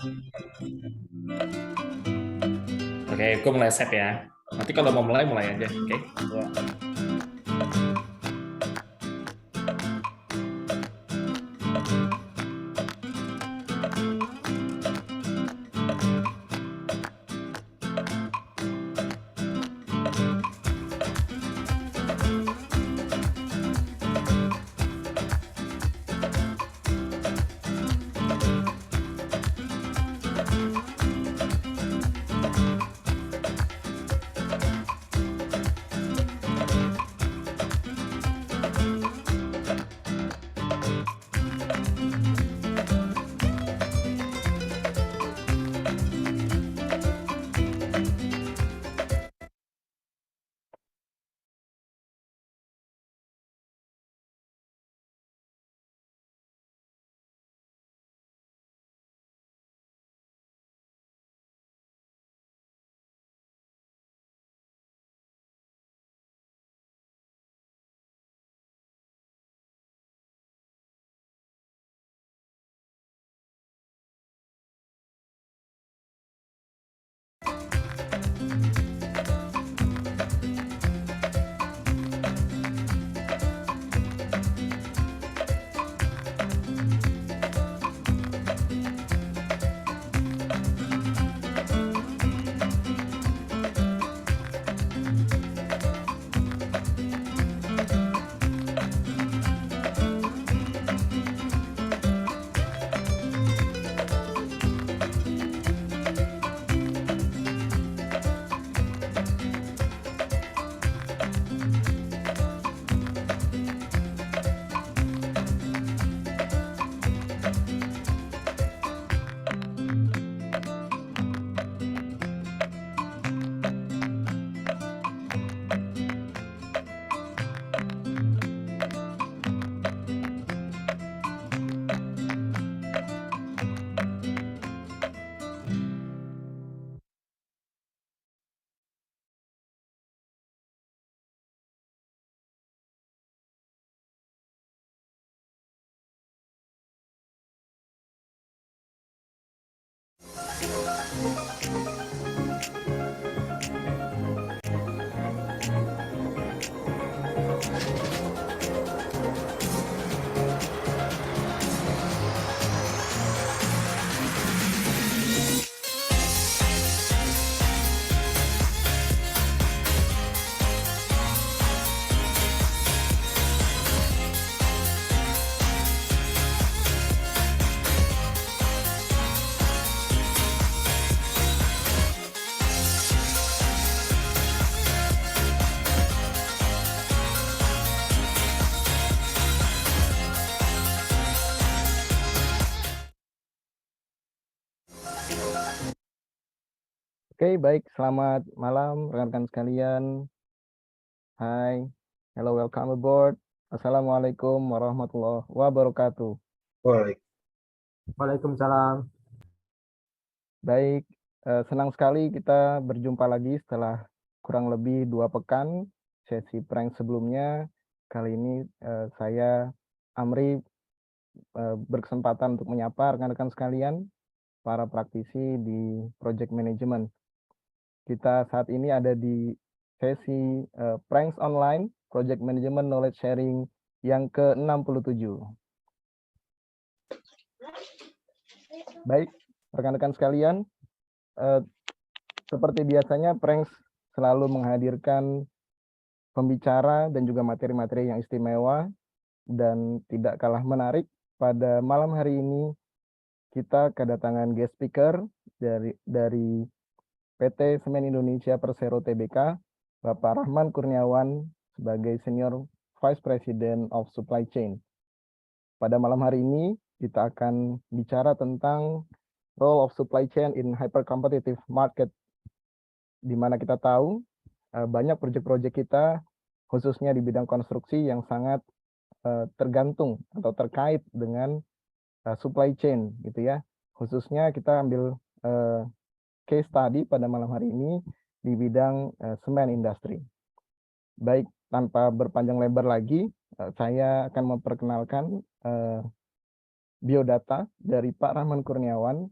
Oke, gue mulai set ya. Nanti kalau mau mulai, mulai aja. Oke. Ya. Oke, baik. Selamat malam rekan-rekan sekalian. Hai, hello, welcome aboard. Assalamualaikum warahmatullahi wabarakatuh. Waalaikumsalam. Baik, senang sekali kita berjumpa lagi setelah kurang lebih 2 pekan sesi prank sebelumnya. Kali ini saya, Amri, berkesempatan untuk menyapa rekan-rekan sekalian, para praktisi di project management. Kita saat ini ada di sesi pranks online project management knowledge sharing yang ke-67. Baik, rekan-rekan sekalian, seperti biasanya pranks selalu menghadirkan pembicara dan juga materi-materi yang istimewa, dan tidak kalah menarik, pada malam hari ini kita kedatangan guest speaker dari PT Semen Indonesia Persero Tbk, Bapak Rahman Kurniawan sebagai Senior Vice President of Supply Chain. Pada malam hari ini kita akan bicara tentang role of supply chain in hyper competitive market, di mana kita tahu banyak proyek-proyek kita khususnya di bidang konstruksi yang sangat tergantung atau terkait dengan supply chain gitu ya. Khususnya kita ambil case study pada malam hari ini di bidang semen industri. Baik, tanpa berpanjang lebar lagi, saya akan memperkenalkan biodata dari Pak Rahman Kurniawan.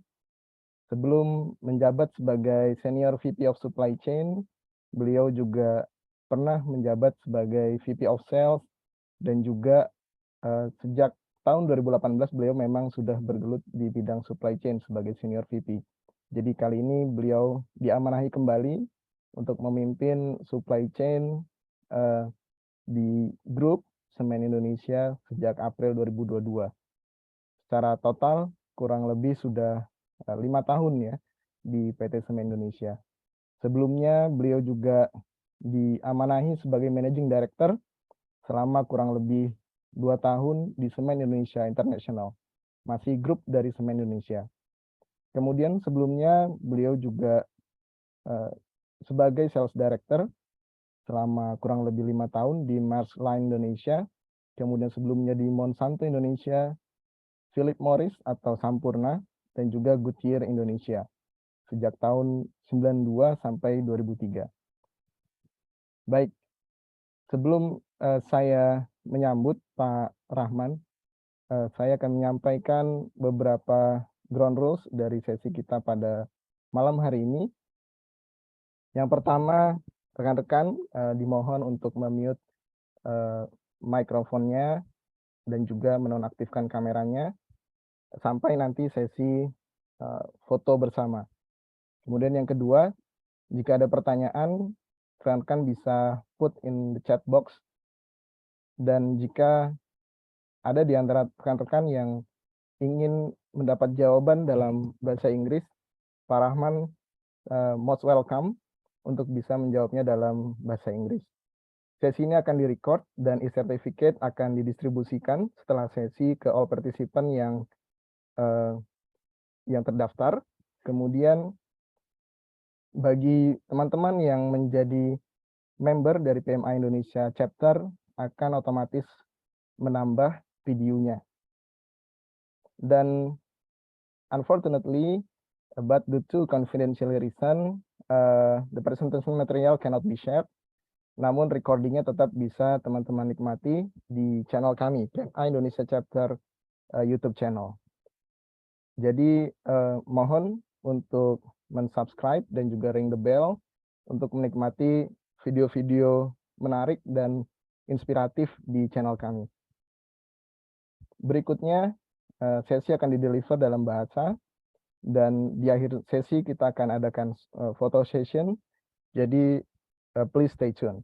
Sebelum menjabat sebagai Senior VP of Supply Chain, beliau juga pernah menjabat sebagai VP of Sales dan juga sejak tahun 2018 beliau memang sudah bergelut di bidang supply chain sebagai Senior VP. Jadi kali ini beliau diamanahi kembali untuk memimpin supply chain di grup Semen Indonesia sejak April 2022. Secara total kurang lebih sudah 5 tahun ya di PT Semen Indonesia. Sebelumnya beliau juga diamanahi sebagai Managing Director selama kurang lebih 2 tahun di Semen Indonesia International, masih grup dari Semen Indonesia. Kemudian sebelumnya beliau juga sebagai Sales Director selama kurang lebih 5 tahun di Mars Line Indonesia, kemudian sebelumnya di Monsanto Indonesia, Philip Morris atau Sampurna, dan juga Goodyear Indonesia sejak tahun 92 sampai 2003. Baik, sebelum saya menyambut Pak Rahman, saya akan menyampaikan beberapa ground rules dari sesi kita pada malam hari ini. Yang pertama, rekan-rekan dimohon untuk memute mikrofonnya dan juga menonaktifkan kameranya sampai nanti sesi foto bersama. Kemudian yang kedua, jika ada pertanyaan, rekan-rekan bisa put in the chat box. Dan jika ada di antara rekan-rekan yang ingin mendapat jawaban dalam bahasa Inggris, Pak Rahman most welcome untuk bisa menjawabnya dalam bahasa Inggris. Sesi ini akan direcord dan e-certificate akan didistribusikan setelah sesi ke all participant yang terdaftar. Kemudian bagi teman-teman yang menjadi member dari PMI Indonesia chapter akan otomatis menambah videonya. Dan unfortunately, but due to confidential reason, the presentation material cannot be shared. Namun recordingnya tetap bisa teman-teman nikmati di channel kami, PMI Indonesia Chapter YouTube channel. Jadi mohon untuk mensubscribe dan juga ring the bell untuk menikmati video-video menarik dan inspiratif di channel kami. Berikutnya, sesi akan di-deliver dalam bahasa, dan di akhir sesi kita akan adakan photo session, jadi please stay tune.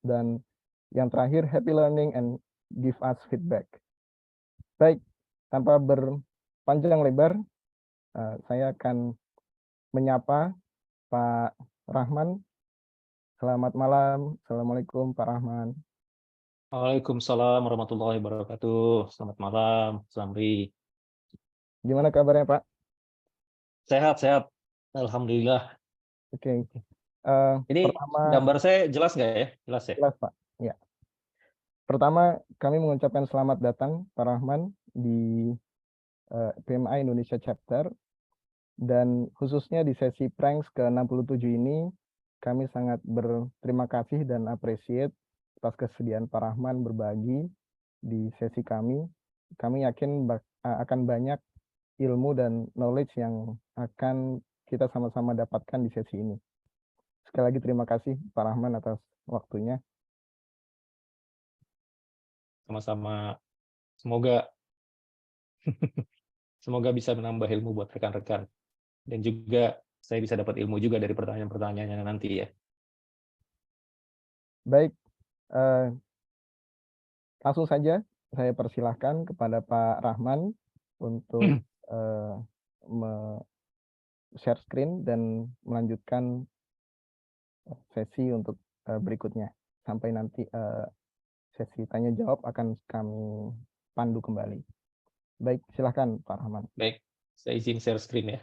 Dan yang terakhir, happy learning and give us feedback. Baik, tanpa berpanjang lebar, saya akan menyapa Pak Rahman. Selamat malam. Assalamualaikum Pak Rahman. Waalaikumsalam warahmatullahi wabarakatuh. Selamat malam, Samri. Gimana kabarnya Pak? Sehat. Alhamdulillah. Oke. Ini Pertama, gambar saya jelas nggak ya? Jelas ya? jelas Pak. Ya. Pertama, kami mengucapkan selamat datang Pak Rahman di PMI Indonesia Chapter, dan khususnya di sesi pranks ke-67 ini kami sangat berterima kasih dan appreciate atas kesediaan Pak Rahman berbagi di sesi kami. Kami yakin akan banyak ilmu dan knowledge yang akan kita sama-sama dapatkan di sesi ini. Sekali lagi terima kasih Pak Rahman atas waktunya. Sama-sama. Semoga bisa menambah ilmu buat rekan-rekan. Dan juga saya bisa dapat ilmu juga dari pertanyaan-pertanyaannya nanti ya. Baik, langsung saja saya persilahkan kepada Pak Rahman untuk share screen dan melanjutkan sesi untuk berikutnya. Sampai nanti sesi tanya jawab akan kami pandu kembali. Baik, silahkan Pak Rahman. Baik, saya izin share screen ya.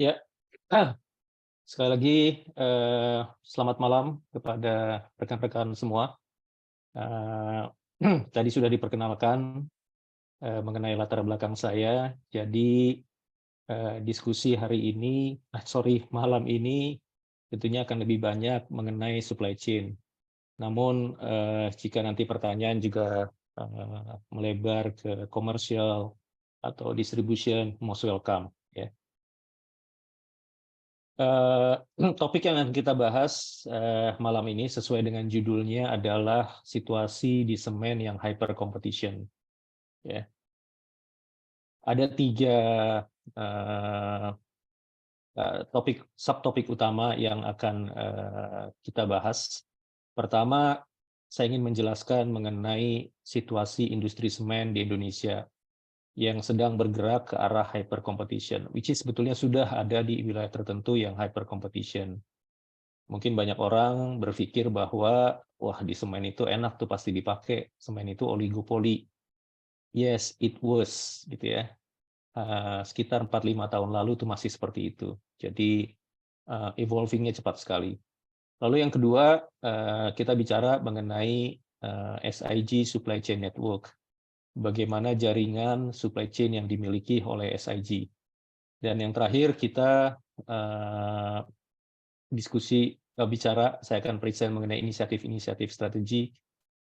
Ya, sekali lagi selamat malam kepada rekan-rekan semua. Tadi sudah diperkenalkan mengenai latar belakang saya. Jadi diskusi hari ini, malam ini tentunya akan lebih banyak mengenai supply chain. Namun jika nanti pertanyaan juga melebar ke komersial atau distribution, most welcome. Ya. Topik yang akan kita bahas malam ini sesuai dengan judulnya adalah situasi di semen yang hyper competition. Ya. Ada 3 subtopik utama yang akan kita bahas. Pertama, saya ingin menjelaskan mengenai situasi industri semen di Indonesia yang sedang bergerak ke arah hyper competition, which is sebetulnya sudah ada di wilayah tertentu yang hyper competition. Mungkin banyak orang berpikir bahwa wah di semen itu enak tuh pasti dipakai, semen itu oligopoli. Yes, it was gitu ya. Sekitar 4-5 tahun lalu itu masih seperti itu. Jadi evolving-nya cepat sekali. Lalu yang kedua, kita bicara mengenai SIG Supply Chain Network. Bagaimana jaringan supply chain yang dimiliki oleh SIG. Dan yang terakhir kita bicara, saya akan present mengenai inisiatif-inisiatif strategi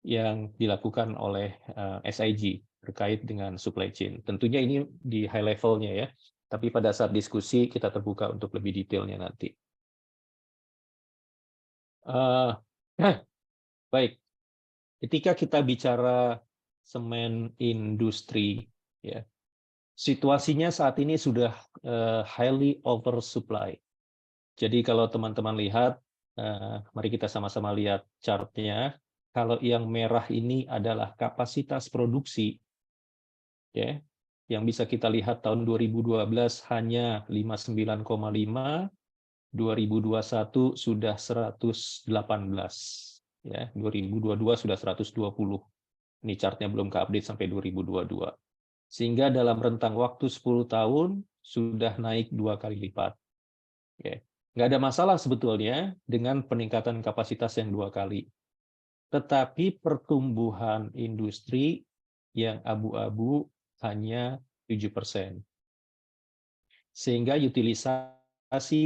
yang dilakukan oleh SIG terkait dengan supply chain. Tentunya ini di high level-nya ya, tapi pada saat diskusi kita terbuka untuk lebih detailnya nanti. Baik, ketika kita bicara semen industri, ya, situasinya saat ini sudah highly oversupply. Jadi kalau teman-teman lihat, mari kita sama-sama lihat chart-nya. Kalau yang merah ini adalah kapasitas produksi, ya, yang bisa kita lihat tahun 2012 hanya 59,5, 2021 sudah 118, ya, 2022 sudah 120. Ini chartnya belum ke-update sampai 2022. Sehingga dalam rentang waktu 10 tahun sudah naik 2 kali lipat. Ya. Nggak ada masalah sebetulnya dengan peningkatan kapasitas yang 2 kali. Tetapi pertumbuhan industri yang abu-abu hanya 7%. Sehingga utilisasi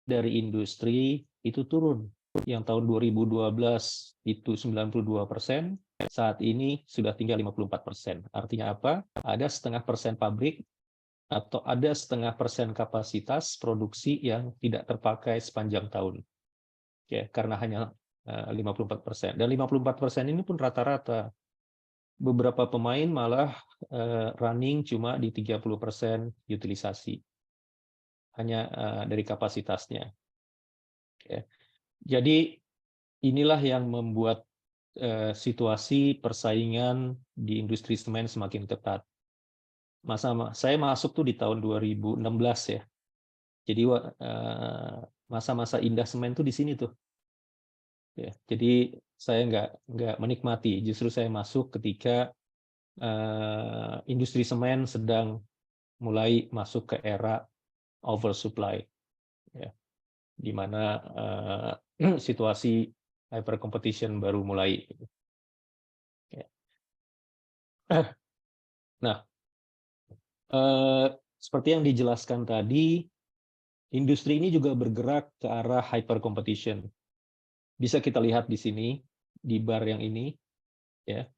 dari industri itu turun. Yang tahun 2012 itu 92%, saat ini sudah tinggal 54%. Artinya apa? Ada 0,5% pabrik atau ada 0,5% kapasitas produksi yang tidak terpakai sepanjang tahun. Ya, karena hanya 54%. Dan 54% ini pun rata-rata. Beberapa pemain malah running cuma di 30% utilisasi. Hanya dari kapasitasnya. Ya. Jadi inilah yang membuat situasi persaingan di industri semen semakin ketat. Saya masuk tuh di tahun 2016 ya. Jadi masa-masa indah semen tuh di sini tuh. Ya, jadi saya nggak menikmati, justru saya masuk ketika industri semen sedang mulai masuk ke era oversupply, ya, di mana situasi hyper competition baru mulai. Ya. Nah, seperti yang dijelaskan tadi, industri ini juga bergerak ke arah hyper competition. Bisa kita lihat di sini, di bar yang ini, ya.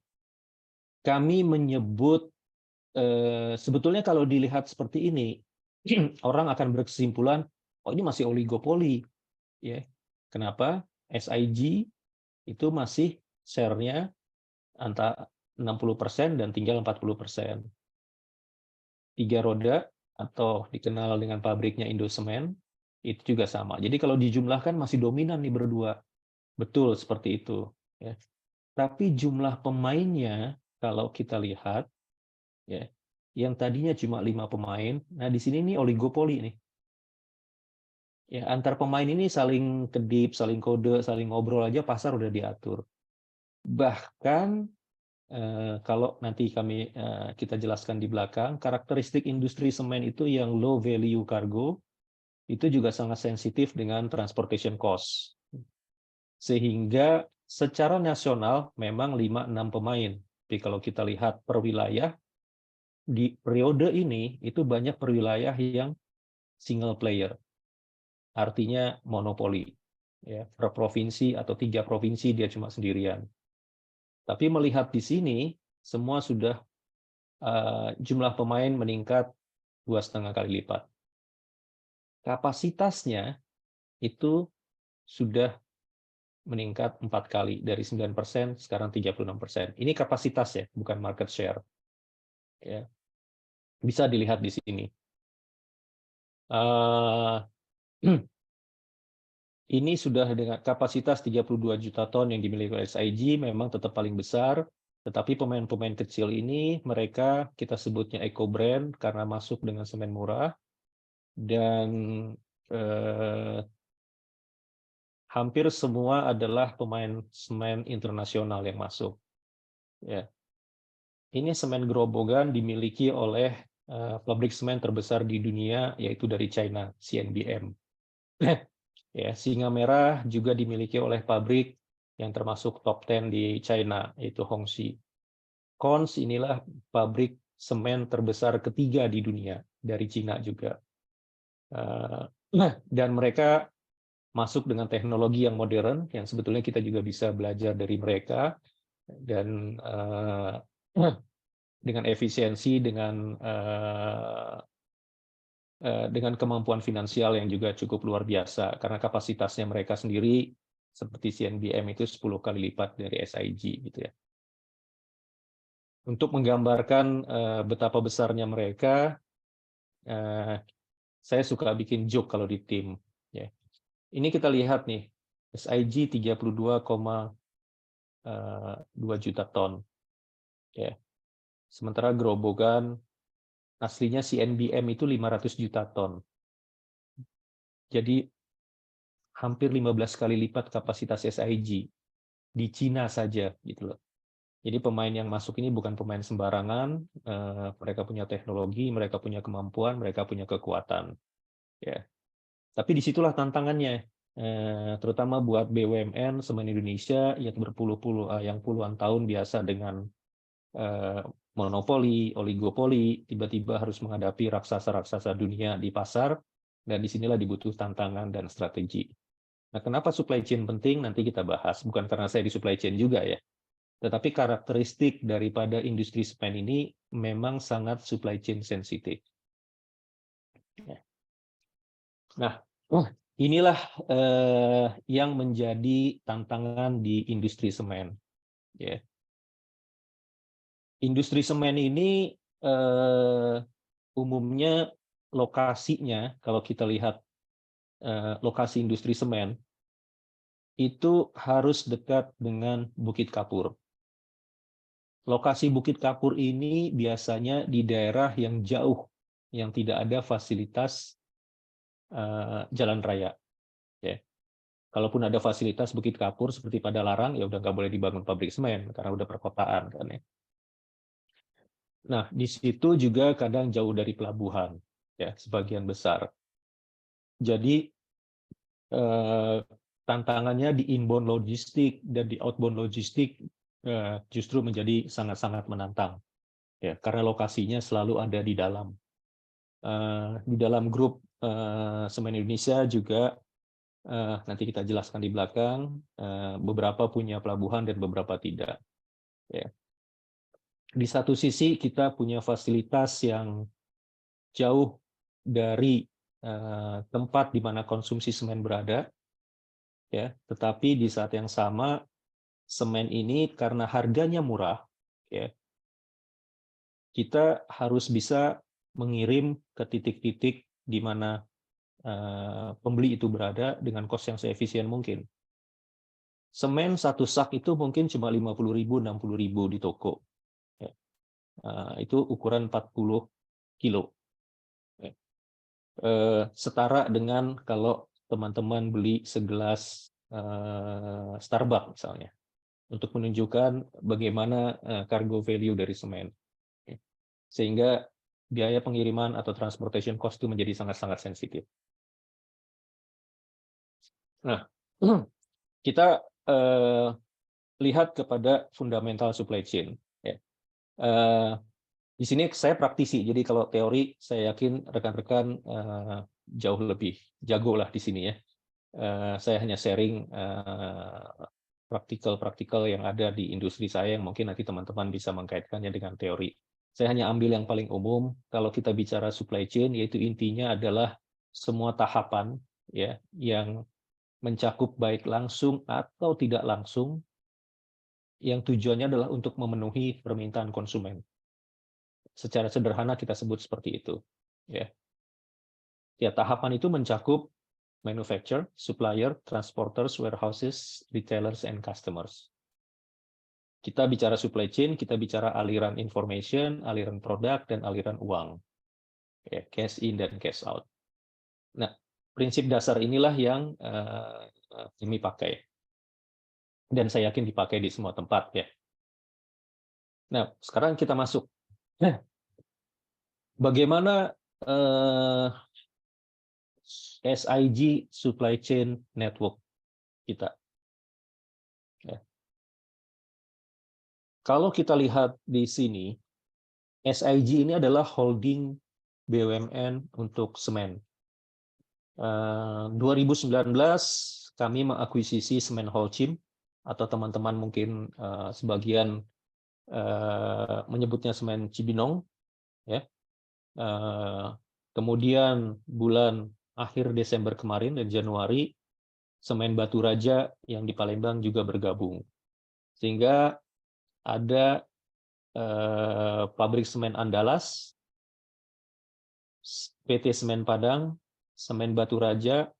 Kami menyebut, sebetulnya kalau dilihat seperti ini, orang akan berkesimpulan, oh ini masih oligopoli. Ya. Kenapa? SIG itu masih share-nya antara 60% dan tinggal 40%. 3 roda atau dikenal dengan pabriknya Indosemen, itu juga sama. Jadi kalau dijumlahkan masih dominan nih berdua. Betul seperti itu. Ya. Tapi jumlah pemainnya, kalau kita lihat, ya, yang tadinya cuma 5 pemain, nah di sini nih oligopoli nih. Ya, antar pemain ini saling kedip, saling kode, saling ngobrol aja pasar udah diatur. Bahkan kalau nanti kita jelaskan di belakang, karakteristik industri semen itu yang low value cargo itu juga sangat sensitif dengan transportation cost. Sehingga secara nasional memang 5-6 pemain. Tapi kalau kita lihat per wilayah, di periode ini itu banyak per wilayah yang single player. artinya monopoli. Ya, per provinsi atau 3 provinsi dia cuma sendirian. Tapi melihat di sini, semua sudah jumlah pemain meningkat 2,5 kali lipat. Kapasitasnya itu sudah meningkat 4 kali, dari 9% sekarang 36%. Ini kapasitas ya, bukan market share. Ya. Bisa dilihat di sini. Ini sudah dengan kapasitas 32 juta ton yang dimiliki oleh SIG, memang tetap paling besar, tetapi pemain-pemain kecil ini, mereka kita sebutnya eco brand karena masuk dengan semen murah, dan hampir semua adalah pemain semen internasional yang masuk. Ya. Ini semen Grobogan dimiliki oleh pabrik semen terbesar di dunia, yaitu dari China, CNBM. Ya, Singa Merah juga dimiliki oleh pabrik yang termasuk top 10 di China, yaitu Hongxi. Kons inilah pabrik semen terbesar ketiga di dunia, dari China juga. Dan mereka masuk dengan teknologi yang modern, yang sebetulnya kita juga bisa belajar dari mereka, dan dengan efisiensi, dengan kemampuan finansial yang juga cukup luar biasa, karena kapasitasnya mereka sendiri seperti CNBM itu 10 kali lipat dari SIG gitu ya. Untuk menggambarkan betapa besarnya mereka, saya suka bikin joke kalau di tim. Ya. Ini kita lihat nih, SIG 32,2 juta ton. Ya. Sementara Grobogan aslinya CNBM itu 500 juta ton. Jadi hampir 15 kali lipat kapasitas SIG di Cina saja gitu loh. Jadi pemain yang masuk ini bukan pemain sembarangan, mereka punya teknologi, mereka punya kemampuan, mereka punya kekuatan. Ya. Tapi disitulah tantangannya, terutama buat BUMN semen Indonesia yang yang puluhan tahun biasa dengan monopoli, oligopoli, tiba-tiba harus menghadapi raksasa-raksasa dunia di pasar, dan disinilah dibutuh tantangan dan strategi. Nah, kenapa supply chain penting? Nanti kita bahas. Bukan karena saya di supply chain juga ya. Tetapi karakteristik daripada industri semen ini memang sangat supply chain sensitif. Nah, inilah yang menjadi tantangan di industri semen. Ya. Industri semen ini umumnya lokasinya, kalau kita lihat lokasi industri semen, itu harus dekat dengan Bukit Kapur. Lokasi Bukit Kapur ini biasanya di daerah yang jauh, yang tidak ada fasilitas jalan raya. Ya. Kalaupun ada fasilitas Bukit Kapur seperti Padalarang, ya udah nggak boleh dibangun pabrik semen karena udah perkotaan kan ya. Nah, di situ juga kadang jauh dari pelabuhan, ya sebagian besar. Jadi tantangannya di inbound logistik dan di outbound logistik justru menjadi sangat-sangat menantang, ya karena lokasinya selalu ada di dalam. Di dalam grup Semen Indonesia juga nanti kita jelaskan di belakang, beberapa punya pelabuhan dan beberapa tidak. Ya. Di satu sisi kita punya fasilitas yang jauh dari tempat di mana konsumsi semen berada, ya. Tetapi di saat yang sama semen ini karena harganya murah, ya, kita harus bisa mengirim ke titik-titik di mana pembeli itu berada dengan kos yang seefisien mungkin. Semen satu sak itu mungkin cuma 50.000, 60.000 di toko. Ya. Itu ukuran 40 kilo. Ya. Setara dengan kalau teman-teman beli segelas Starbucks misalnya, untuk menunjukkan bagaimana cargo value dari semen. Ya. Sehingga biaya pengiriman atau transportation cost itu menjadi sangat-sangat sensitif. Nah, kita lihat kepada fundamental supply chain. Ya. Di sini saya praktisi, jadi kalau teori saya yakin rekan-rekan jauh lebih jago lah di sini ya. Saya hanya sharing praktikal-praktikal yang ada di industri saya yang mungkin nanti teman-teman bisa mengkaitkannya dengan teori. Saya hanya ambil yang paling umum. Kalau kita bicara supply chain, yaitu intinya adalah semua tahapan ya yang mencakup baik langsung atau tidak langsung, yang tujuannya adalah untuk memenuhi permintaan konsumen. Secara sederhana kita sebut seperti itu. Ya, tahapan itu mencakup manufacturer, supplier, transporters, warehouses, retailers, and customers. Kita bicara supply chain, kita bicara aliran information, aliran produk, dan aliran uang. Ya, cash in dan cash out. Nah, prinsip dasar inilah yang kami pakai. Dan saya yakin dipakai di semua tempat. Ya. Nah, sekarang kita masuk. Nah, bagaimana SIG Supply Chain Network kita? Ya. Kalau kita lihat di sini, SIG ini adalah holding BUMN untuk semen. 2019 kami mengakuisisi semen Holcim, atau teman-teman mungkin sebagian menyebutnya semen Cibinong. Ya. Kemudian bulan akhir Desember kemarin dan Januari, semen Batu Raja yang di Palembang juga bergabung. Sehingga ada pabrik semen Andalas, PT Semen Padang, Semen Batu Raja,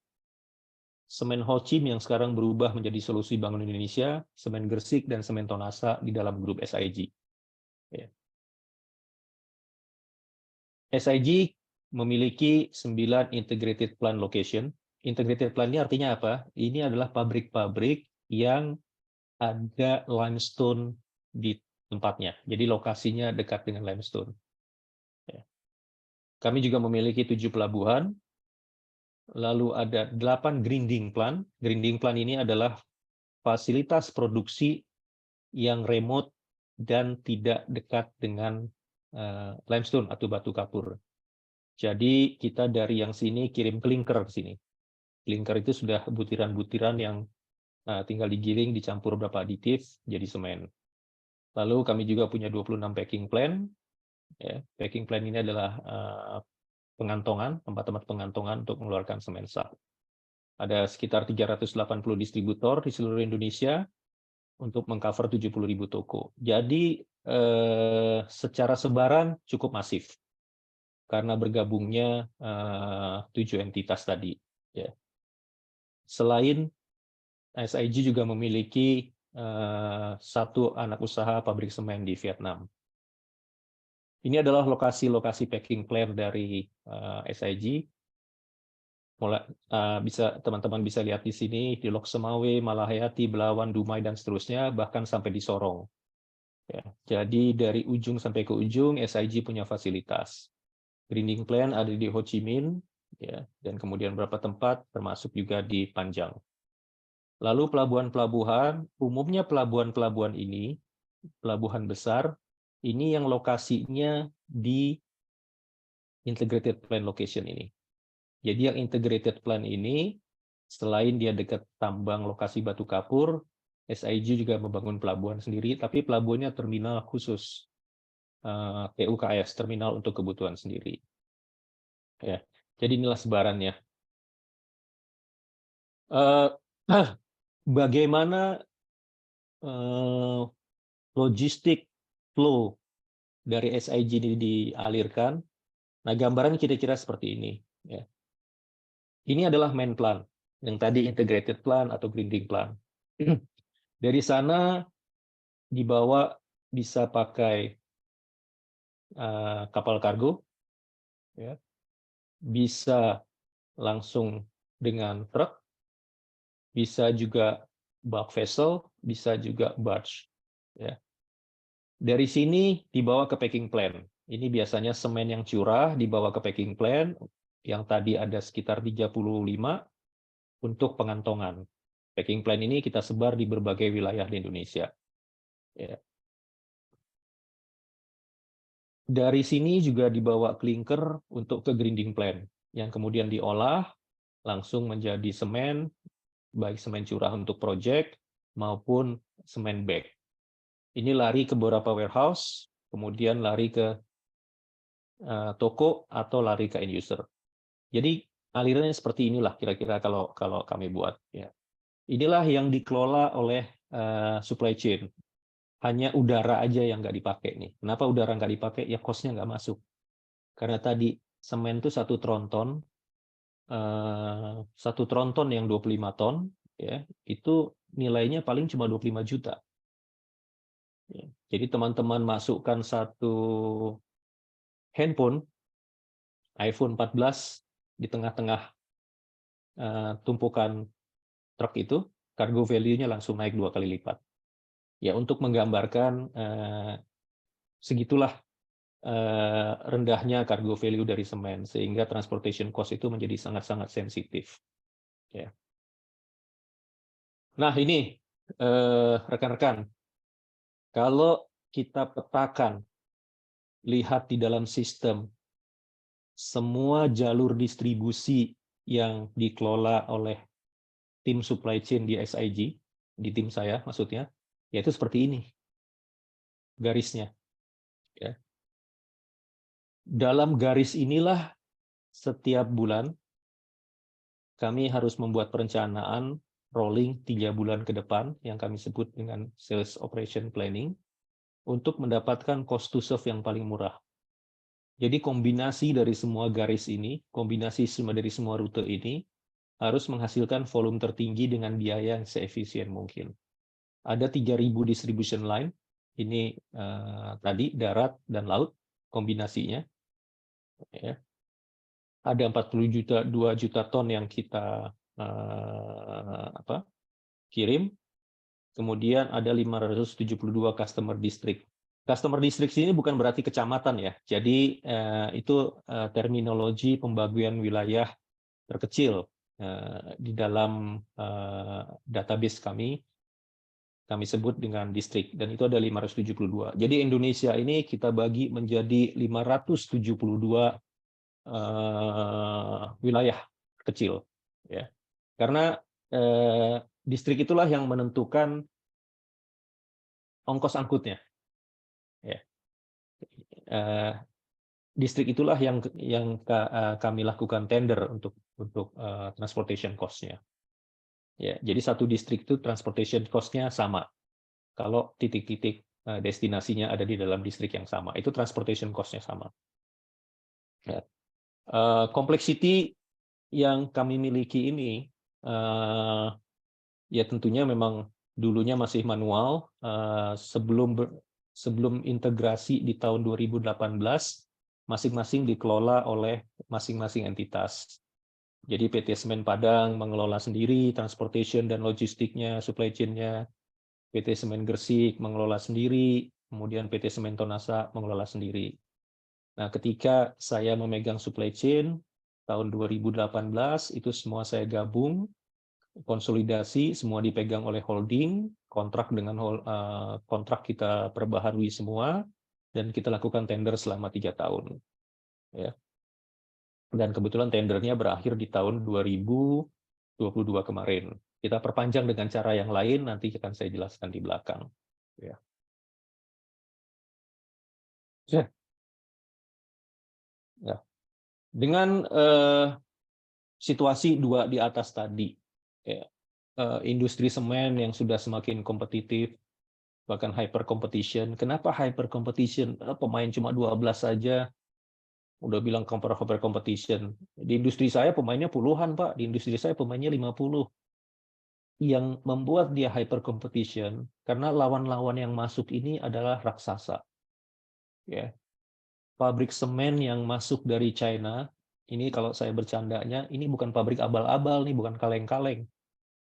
Semen Holcim yang sekarang berubah menjadi Solusi Bank Indonesia, Semen Gresik, dan Semen Tonasa di dalam grup SIG. Ya. SIG memiliki 9 integrated plant location. Integrated plant ini artinya apa? Ini adalah pabrik-pabrik yang ada limestone di tempatnya. Jadi lokasinya dekat dengan limestone. Ya. Kami juga memiliki 7 pelabuhan, lalu ada 8 grinding plant. Grinding plant ini adalah fasilitas produksi yang remote dan tidak dekat dengan limestone atau batu kapur. Jadi kita dari yang sini kirim klinker ke sini. Klinker itu sudah butiran-butiran yang tinggal digiling, dicampur beberapa aditif, jadi semen. Lalu kami juga punya 26 packing plant. Ya, packing plant ini adalah pengantongan, tempat-tempat pengantongan untuk mengeluarkan semen sah. Ada sekitar 380 distributor di seluruh Indonesia untuk mengcover 70.000 toko. Jadi secara sebaran cukup masif karena bergabungnya 7 entitas tadi. Ya. Selain SIG juga memiliki 1 anak usaha pabrik semen di Vietnam. Ini adalah lokasi-lokasi packing plant dari SIG. Teman-teman bisa lihat di sini, di Lok Semawe, Malahayati, Belawan, Dumai, dan seterusnya, bahkan sampai di Sorong. Ya, jadi dari ujung sampai ke ujung, SIG punya fasilitas. Grinding plant ada di Ho Chi Minh, ya, dan kemudian beberapa tempat, termasuk juga di Panjang. Lalu pelabuhan-pelabuhan, umumnya pelabuhan-pelabuhan ini, pelabuhan besar, ini yang lokasinya di integrated plant location ini. Jadi yang integrated plant ini, selain dia dekat tambang lokasi batu kapur, SIG juga membangun pelabuhan sendiri, tapi pelabuhannya terminal khusus, TUKS, terminal untuk kebutuhan sendiri. Ya, jadi inilah sebarannya. Bagaimana logistik flow dari SIG ini dialirkan? Nah, gambaran kira-kira seperti ini. Ya. Ini adalah main plan, yang tadi integrated plan atau grinding plan. Dari sana dibawa bisa pakai kapal kargo, ya. Bisa langsung dengan truk, bisa juga bulk vessel, bisa juga barge. Ya. Dari sini dibawa ke packing plant. Ini biasanya semen yang curah dibawa ke packing plant, yang tadi ada sekitar 35 untuk pengantongan. Packing plant ini kita sebar di berbagai wilayah di Indonesia. Ya. Dari sini juga dibawa klinker untuk ke grinding plant. yang kemudian diolah langsung menjadi semen, baik semen curah untuk project maupun semen bag. Ini lari ke beberapa warehouse, kemudian lari ke toko atau lari ke end user. Jadi alirannya seperti inilah kira-kira kalau kami buat. Ya. Inilah yang dikelola oleh supply chain. Hanya udara aja yang nggak dipakai nih. Kenapa udara nggak dipakai? Ya cost-nya nggak masuk. Karena tadi semen itu satu tronton yang 25 ton, ya itu nilainya paling cuma 25 juta. Ya. Jadi teman-teman masukkan satu handphone, iPhone 14 di tengah-tengah tumpukan truk itu, cargo value-nya langsung naik 2 kali lipat. Ya untuk menggambarkan segitulah rendahnya cargo value dari semen, sehingga transportation cost itu menjadi sangat-sangat sensitif. Ya. Nah ini rekan-rekan, kalau kita petakan, lihat di dalam sistem, semua jalur distribusi yang dikelola oleh tim supply chain di SIG, di tim saya maksudnya, yaitu seperti ini garisnya. Ya. Dalam garis inilah setiap bulan kami harus membuat perencanaan rolling 3 bulan ke depan yang kami sebut dengan sales operation planning untuk mendapatkan cost to serve yang paling murah. Jadi kombinasi dari semua garis ini, kombinasi dari semua rute ini harus menghasilkan volume tertinggi dengan biaya yang seefisien mungkin. Ada 3.000 distribution line, ini tadi darat dan laut kombinasinya. Ya. Ada 2 juta ton yang kita kirim. Kemudian ada 572 customer district. Customer district ini bukan berarti kecamatan ya. Jadi itu terminologi pembagian wilayah terkecil di dalam database kami sebut dengan distrik, dan itu ada 572. Jadi Indonesia ini kita bagi menjadi 572 wilayah kecil, ya. Karena distrik itulah yang menentukan ongkos angkutnya. Ya. Distrik itulah yang kami lakukan tender untuk transportation cost-nya. Ya, jadi satu distrik itu transportation cost-nya sama. Kalau titik-titik destinasinya ada di dalam distrik yang sama, itu transportation cost-nya sama. Ya. Complexity yang kami miliki ini, ya tentunya memang dulunya masih manual. Sebelum integrasi di tahun 2018, masing-masing dikelola oleh masing-masing entitas. Jadi PT Semen Padang mengelola sendiri transportation dan logistiknya, supply chain-nya. PT Semen Gresik mengelola sendiri, kemudian PT Semen Tonasa mengelola sendiri. Nah, ketika saya memegang supply chain tahun 2018, itu semua saya gabung, konsolidasi, semua dipegang oleh holding, kontrak kita perbaharui semua, dan kita lakukan tender selama 3 tahun. Ya. Dan kebetulan tendernya berakhir di tahun 2022 kemarin. Kita perpanjang dengan cara yang lain, nanti akan saya jelaskan di belakang. Ya. Ya. Dengan situasi 2 di atas tadi, ya, industri semen yang sudah semakin kompetitif, bahkan hyper competition. Kenapa hyper competition? Pemain cuma 12 saja, udah bilang hyper competition. Di industri saya pemainnya puluhan, Pak. Di industri saya pemainnya 50. Yang membuat dia hyper competition karena lawan-lawan yang masuk ini adalah raksasa. Ya. Pabrik semen yang masuk dari China, ini kalau saya bercandanya, ini bukan pabrik abal-abal nih, bukan kaleng-kaleng.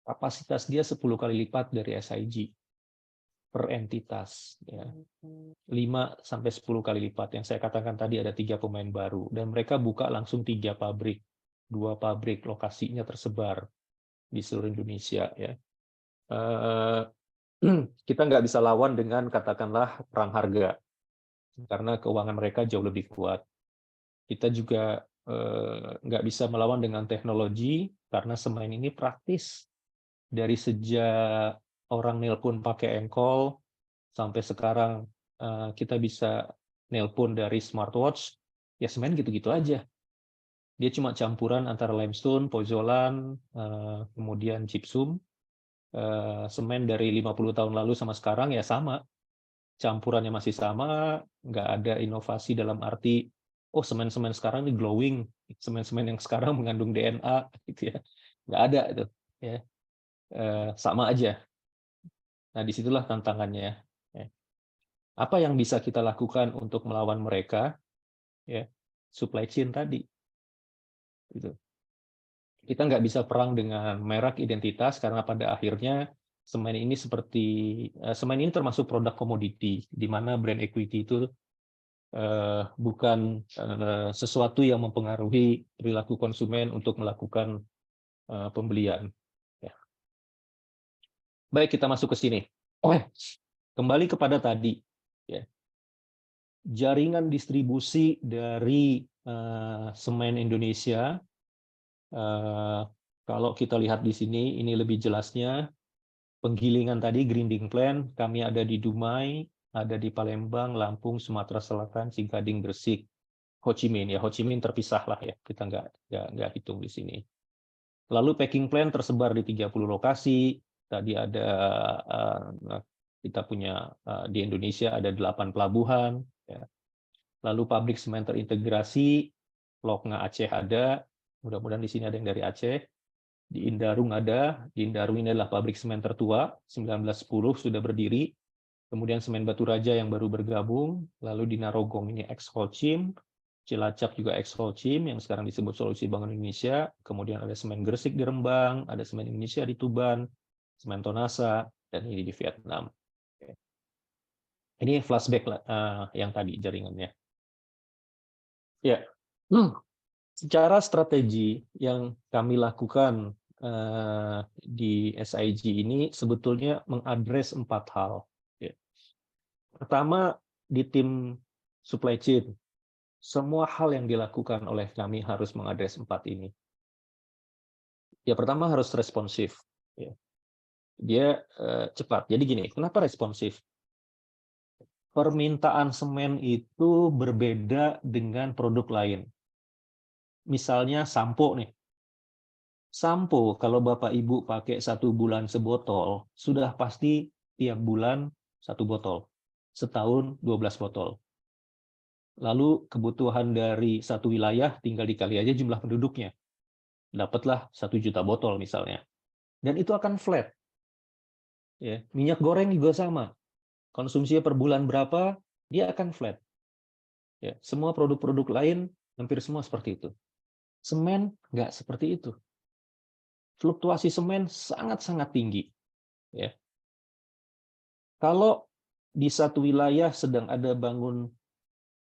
Kapasitas dia 10 kali lipat dari SIG per entitas, ya. 5-10 kali lipat. Yang saya katakan tadi ada 3 pemain baru, dan mereka buka langsung 3 pabrik, 2 pabrik, lokasinya tersebar di seluruh Indonesia, ya. Kita nggak bisa lawan dengan katakanlah perang harga, karena keuangan mereka jauh lebih kuat. Kita juga nggak bisa melawan dengan teknologi karena semen ini praktis. Dari sejak orang nelpon pakai engkol sampai sekarang kita bisa nelpon dari smartwatch, ya semen gitu-gitu aja. Dia cuma campuran antara limestone, pozzolan, kemudian gypsum. Semen dari 50 tahun lalu sama sekarang ya sama. Campurannya masih sama, nggak ada inovasi dalam arti, oh semen-semen sekarang ini glowing, semen-semen yang sekarang mengandung DNA, gitu ya. Nggak ada itu. Ya. Sama aja. Nah, disitulah tantangannya. Ya. Apa yang bisa kita lakukan untuk melawan mereka? Ya, supply chain tadi. Gitu. Kita nggak bisa perang dengan merek identitas karena pada akhirnya semen ini semen ini termasuk produk komoditi, di mana brand equity itu bukan sesuatu yang mempengaruhi perilaku konsumen untuk melakukan pembelian. Ya. Baik, kita masuk ke sini. Kembali kepada tadi, ya. Jaringan distribusi dari semen Indonesia. Kalau kita lihat di sini, ini lebih jelasnya. Penggilingan tadi, grinding plant, kami ada di Dumai, ada di Palembang, Lampung, Sumatera Selatan, Cigading, Gresik, Ho Chi Minh. Ya, Ho Chi Minh terpisah lah ya, kita nggak hitung di sini. Lalu packing plant tersebar di 30 lokasi. Tadi ada kita punya di Indonesia ada 8 pelabuhan. Ya. Lalu pabrik semen terintegrasi, Loknga Aceh ada. Mudah-mudahan di sini ada yang dari Aceh. Di Indarung ada. Di Indarung ini adalah pabrik semen tertua, 1910 sudah berdiri. Kemudian Semen Batu Raja yang baru bergabung. Lalu di Narogong ini ex-Holcim. Cilacap juga ex-Holcim yang sekarang disebut Solusi Bank Indonesia. Kemudian ada Semen Gresik di Rembang, ada Semen Indonesia di Tuban, Semen Tonasa, dan ini di Vietnam. Ini flashback yang tadi jaringannya. Ya, secara strategi yang kami lakukan di SIG ini sebetulnya mengadres 4 hal. Ya. Pertama, di tim supply chain, semua hal yang dilakukan oleh kami harus mengadres 4 ini. Ya, pertama harus responsif. Ya. Dia cepat. Jadi gini, kenapa responsif? Permintaan semen itu berbeda dengan produk lain. Misalnya sampo nih. Sampo, kalau Bapak Ibu pakai 1 bulan sebotol, sudah pasti tiap bulan 1 botol. Setahun 12 botol. Lalu kebutuhan dari satu wilayah tinggal dikali aja jumlah penduduknya. Dapatlah 1 juta botol misalnya. Dan itu akan flat. Ya, minyak goreng juga sama. Konsumsinya per bulan berapa, dia akan flat. Ya, semua produk-produk lain hampir semua seperti itu. Semen nggak seperti itu. Fluktuasi semen sangat-sangat tinggi. Ya. Kalau di satu wilayah sedang ada bangun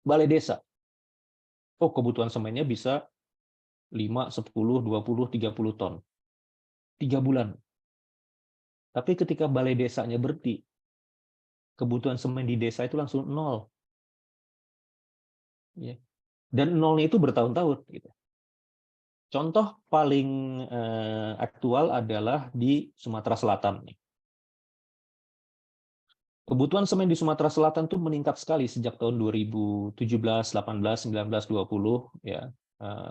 balai desa, kebutuhan semennya bisa 5, 10, 20, 30 ton. 3 bulan. Tapi ketika balai desanya berhenti, kebutuhan semen di desa itu langsung 0. Ya. Dan 0-nya itu bertahun-tahun. Gitu. Contoh paling aktual adalah di Sumatera Selatan. Kebutuhan semen di Sumatera Selatan tuh meningkat sekali sejak tahun 2017, 18, 19, 20, ya,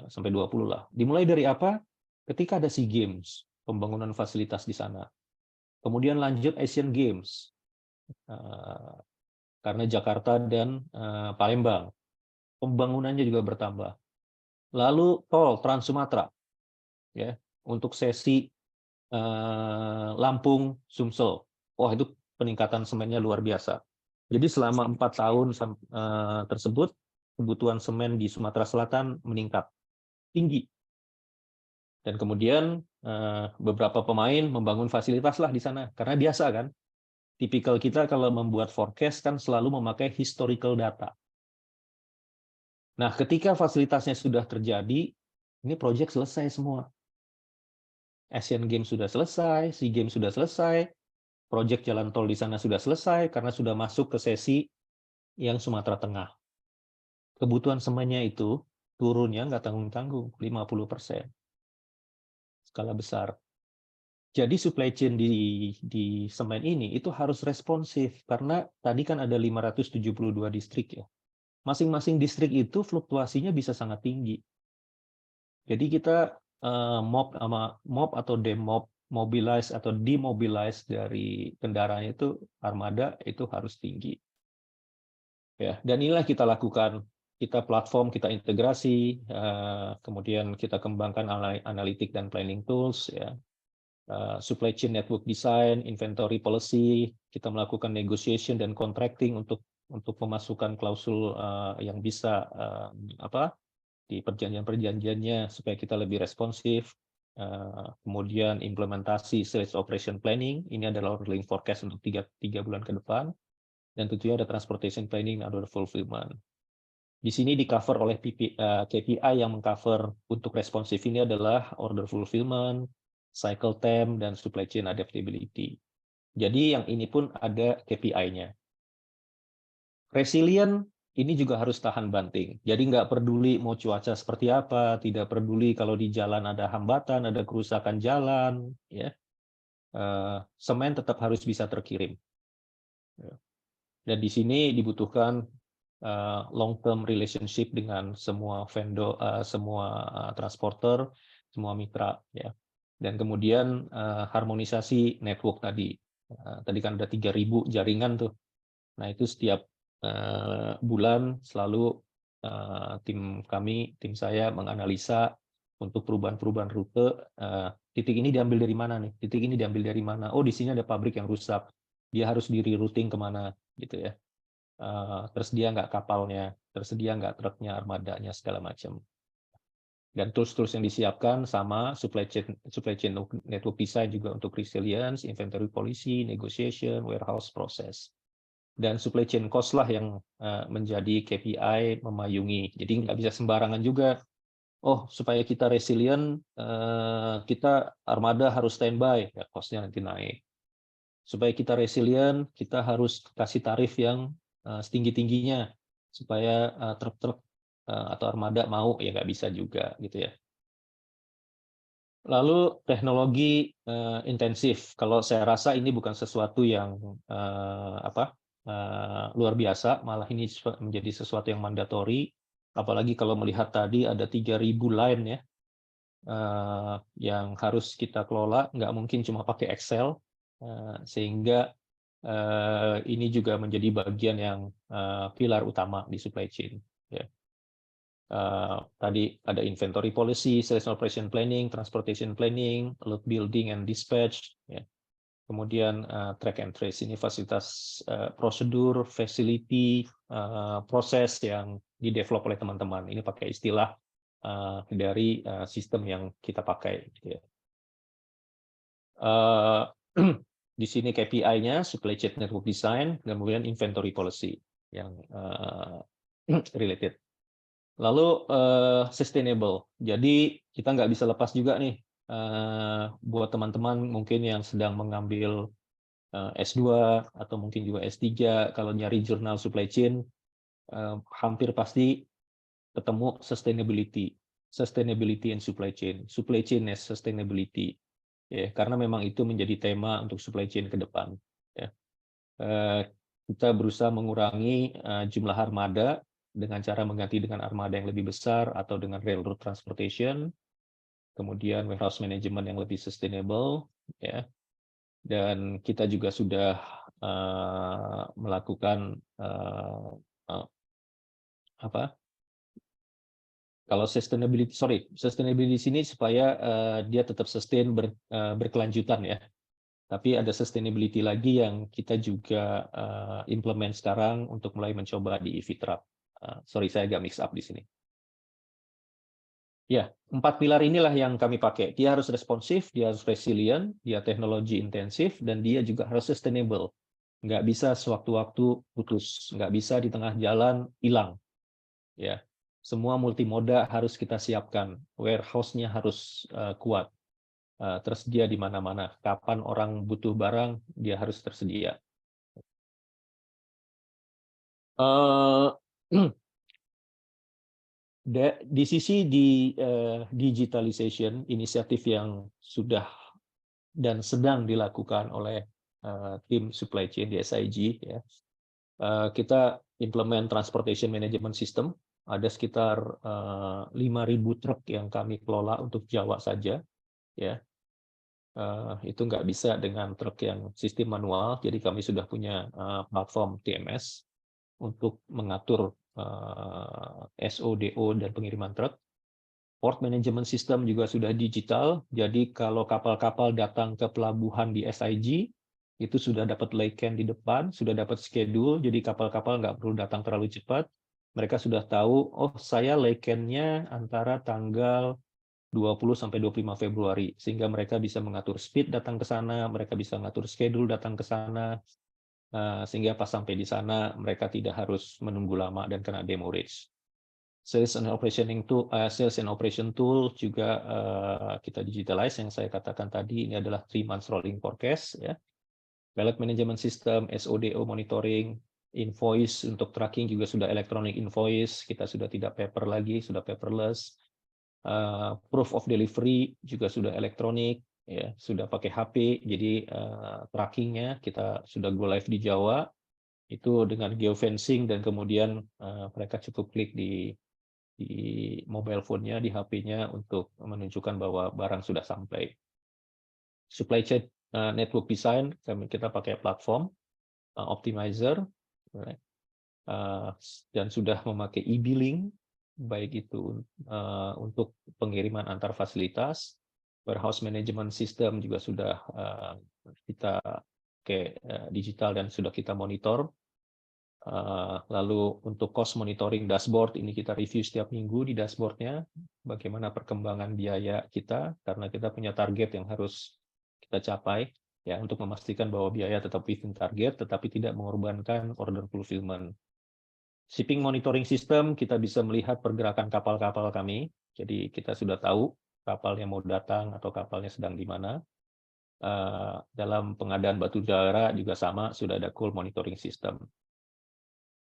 sampai 20 lah. Dimulai dari apa? Ketika ada SEA Games, pembangunan fasilitas di sana. Kemudian lanjut Asian Games, karena Jakarta dan Palembang. Pembangunannya juga bertambah. Lalu tol Trans Sumatera, ya, untuk sesi Lampung Sumsel. Wah, itu peningkatan semennya luar biasa. Jadi selama 4 tahun tersebut, kebutuhan semen di Sumatera Selatan meningkat tinggi. Dan kemudian beberapa pemain membangun fasilitas lah di sana. Karena biasa kan, tipikal kita kalau membuat forecast kan selalu memakai historical data. Nah, ketika fasilitasnya sudah terjadi, ini proyek selesai semua. Asian Games sudah selesai, SEA Games sudah selesai, proyek jalan tol di sana sudah selesai karena sudah masuk ke sesi yang Sumatera Tengah. Kebutuhan semennya itu turunnya nggak tanggung-tanggung, 50%. Skala besar. Jadi supply chain di semen ini itu harus responsif, karena tadi kan ada 572 distrik ya. Masing-masing distrik itu fluktuasinya bisa sangat tinggi. Jadi kita mob atau demob, mobilize atau demobilize dari kendaraan itu, armada itu harus tinggi. Ya, dan inilah kita lakukan. Kita platform, kita integrasi, kemudian kita kembangkan analitik dan planning tools, ya. Supply chain network design, inventory policy, kita melakukan negotiation dan contracting untuk memasukkan klausul yang bisa di perjanjian-perjanjiannya supaya kita lebih responsif. Kemudian implementasi sales operation planning, ini adalah rolling forecast untuk tiga bulan ke depan, dan tentunya ada transportation planning dan order fulfillment. Di sini di-cover oleh KPI yang mengcover untuk responsif ini adalah order fulfillment, cycle time, dan supply chain adaptability. Jadi yang ini pun ada KPI-nya. Resilient ini juga harus tahan banting. Jadi nggak peduli mau cuaca seperti apa, tidak peduli kalau di jalan ada hambatan, ada kerusakan jalan, ya. Semen tetap harus bisa terkirim. Dan di sini dibutuhkan long-term relationship dengan semua vendor, semua transporter, semua mitra, ya. Dan kemudian harmonisasi network tadi. Tadi kan ada 3.000 jaringan tuh. Nah itu setiap bulan selalu tim saya menganalisa untuk perubahan-perubahan rute. Titik ini diambil dari mana nih? Titik ini diambil dari mana? Oh di sini ada pabrik yang rusak. Dia harus di-routing kemana, gitu ya. Tersedia nggak kapalnya, tersedia nggak truknya, armadanya, segala macam. Dan tools-tools yang disiapkan sama supply chain network design juga untuk resilience, inventory policy, negotiation, warehouse process. Dan supply chain cost lah yang menjadi KPI memayungi. Jadi nggak bisa sembarangan juga. Oh, supaya kita resilient, kita armada harus standby, ya cost-nya nanti naik. Supaya kita resilient, kita harus kasih tarif yang setinggi-tingginya supaya truk-truk atau armada mau, ya nggak bisa juga gitu ya. Lalu teknologi intensif. Kalau saya rasa ini bukan sesuatu yang luar biasa, malah ini menjadi sesuatu yang mandatori. Apalagi kalau melihat tadi ada 3.000 line ya yang harus kita kelola, nggak mungkin cuma pakai Excel, sehingga ini juga menjadi bagian yang pilar utama di supply chain. Ya. Tadi ada inventory policy, sales operation planning, transportation planning, load building and dispatch. Ya. Kemudian track and trace, ini fasilitas prosedur, facility, proses yang di-develop oleh teman-teman. Ini pakai istilah dari sistem yang kita pakai. Gitu ya. Di sini KPI-nya supply chain network design, kemudian inventory policy yang related. Lalu sustainable. Jadi kita nggak bisa lepas juga nih buat teman-teman mungkin yang sedang mengambil S2 atau mungkin juga S3, kalau nyari jurnal supply chain hampir pasti ketemu sustainability and supply chain as sustainability. Ya, karena memang itu menjadi tema untuk supply chain ke depan. Ya. Kita berusaha mengurangi jumlah armada dengan cara mengganti dengan armada yang lebih besar atau dengan railroad transportation, kemudian warehouse management yang lebih sustainable, ya. Dan kita juga sudah melakukan kalau sustainability di sini supaya dia tetap sustain berkelanjutan ya. Tapi ada sustainability lagi yang kita juga implement sekarang untuk mulai mencoba di EV truck. Sorry, saya agak mix up di sini. Ya, 4 pilar inilah yang kami pakai. Dia harus responsif, dia harus resilient, dia teknologi intensif, dan dia juga harus sustainable. Nggak bisa sewaktu-waktu putus, nggak bisa di tengah jalan hilang. Ya, semua multimoda harus kita siapkan. Warehouse-nya harus kuat, tersedia di mana-mana. Kapan orang butuh barang, dia harus tersedia. Di sisi digitalization, inisiatif yang sudah dan sedang dilakukan oleh tim supply chain di SIG, ya, kita implement transportation management system. Ada sekitar 5.000 truk yang kami kelola untuk Jawa saja, ya. Itu nggak bisa dengan truk yang sistem manual, jadi kami sudah punya platform TMS untuk mengatur SODO dan pengiriman truk. Port management system juga sudah digital, jadi kalau kapal-kapal datang ke pelabuhan di SIG, itu sudah dapat laycan di depan, sudah dapat schedule, jadi kapal-kapal nggak perlu datang terlalu cepat. Mereka sudah tahu, oh saya laycan-nya antara tanggal 20 sampai 25 Februari, sehingga mereka bisa mengatur speed datang ke sana, mereka bisa mengatur schedule datang ke sana, sehingga pas sampai di sana mereka tidak harus menunggu lama dan kena demurrage. Sales and operation tool juga kita digitalize, yang saya katakan tadi ini adalah 3 months rolling forecast, ya. Pallet management system, SODO monitoring, invoice untuk tracking juga sudah electronic invoice, kita sudah tidak paper lagi, sudah paperless. Proof of delivery juga sudah elektronik, ya, sudah pakai HP, jadi trackingnya kita sudah go live di Jawa, itu dengan geofencing dan kemudian mereka cukup klik di mobile phone-nya, di HP-nya untuk menunjukkan bahwa barang sudah sampai. Supply chain network design, kita pakai platform optimizer, dan sudah memakai e-billing, baik itu untuk pengiriman antar fasilitas, warehouse management system juga sudah kita pakai digital dan sudah kita monitor. Lalu untuk cost monitoring dashboard, ini kita review setiap minggu di dashboardnya, bagaimana perkembangan biaya kita, karena kita punya target yang harus kita capai, ya, untuk memastikan bahwa biaya tetap within target, tetapi tidak mengorbankan order fulfillment. Shipping monitoring system, kita bisa melihat pergerakan kapal-kapal kami. Jadi kita sudah tahu kapal yang mau datang atau kapalnya sedang di mana. Dalam pengadaan batu bara juga sama, sudah ada cool monitoring system.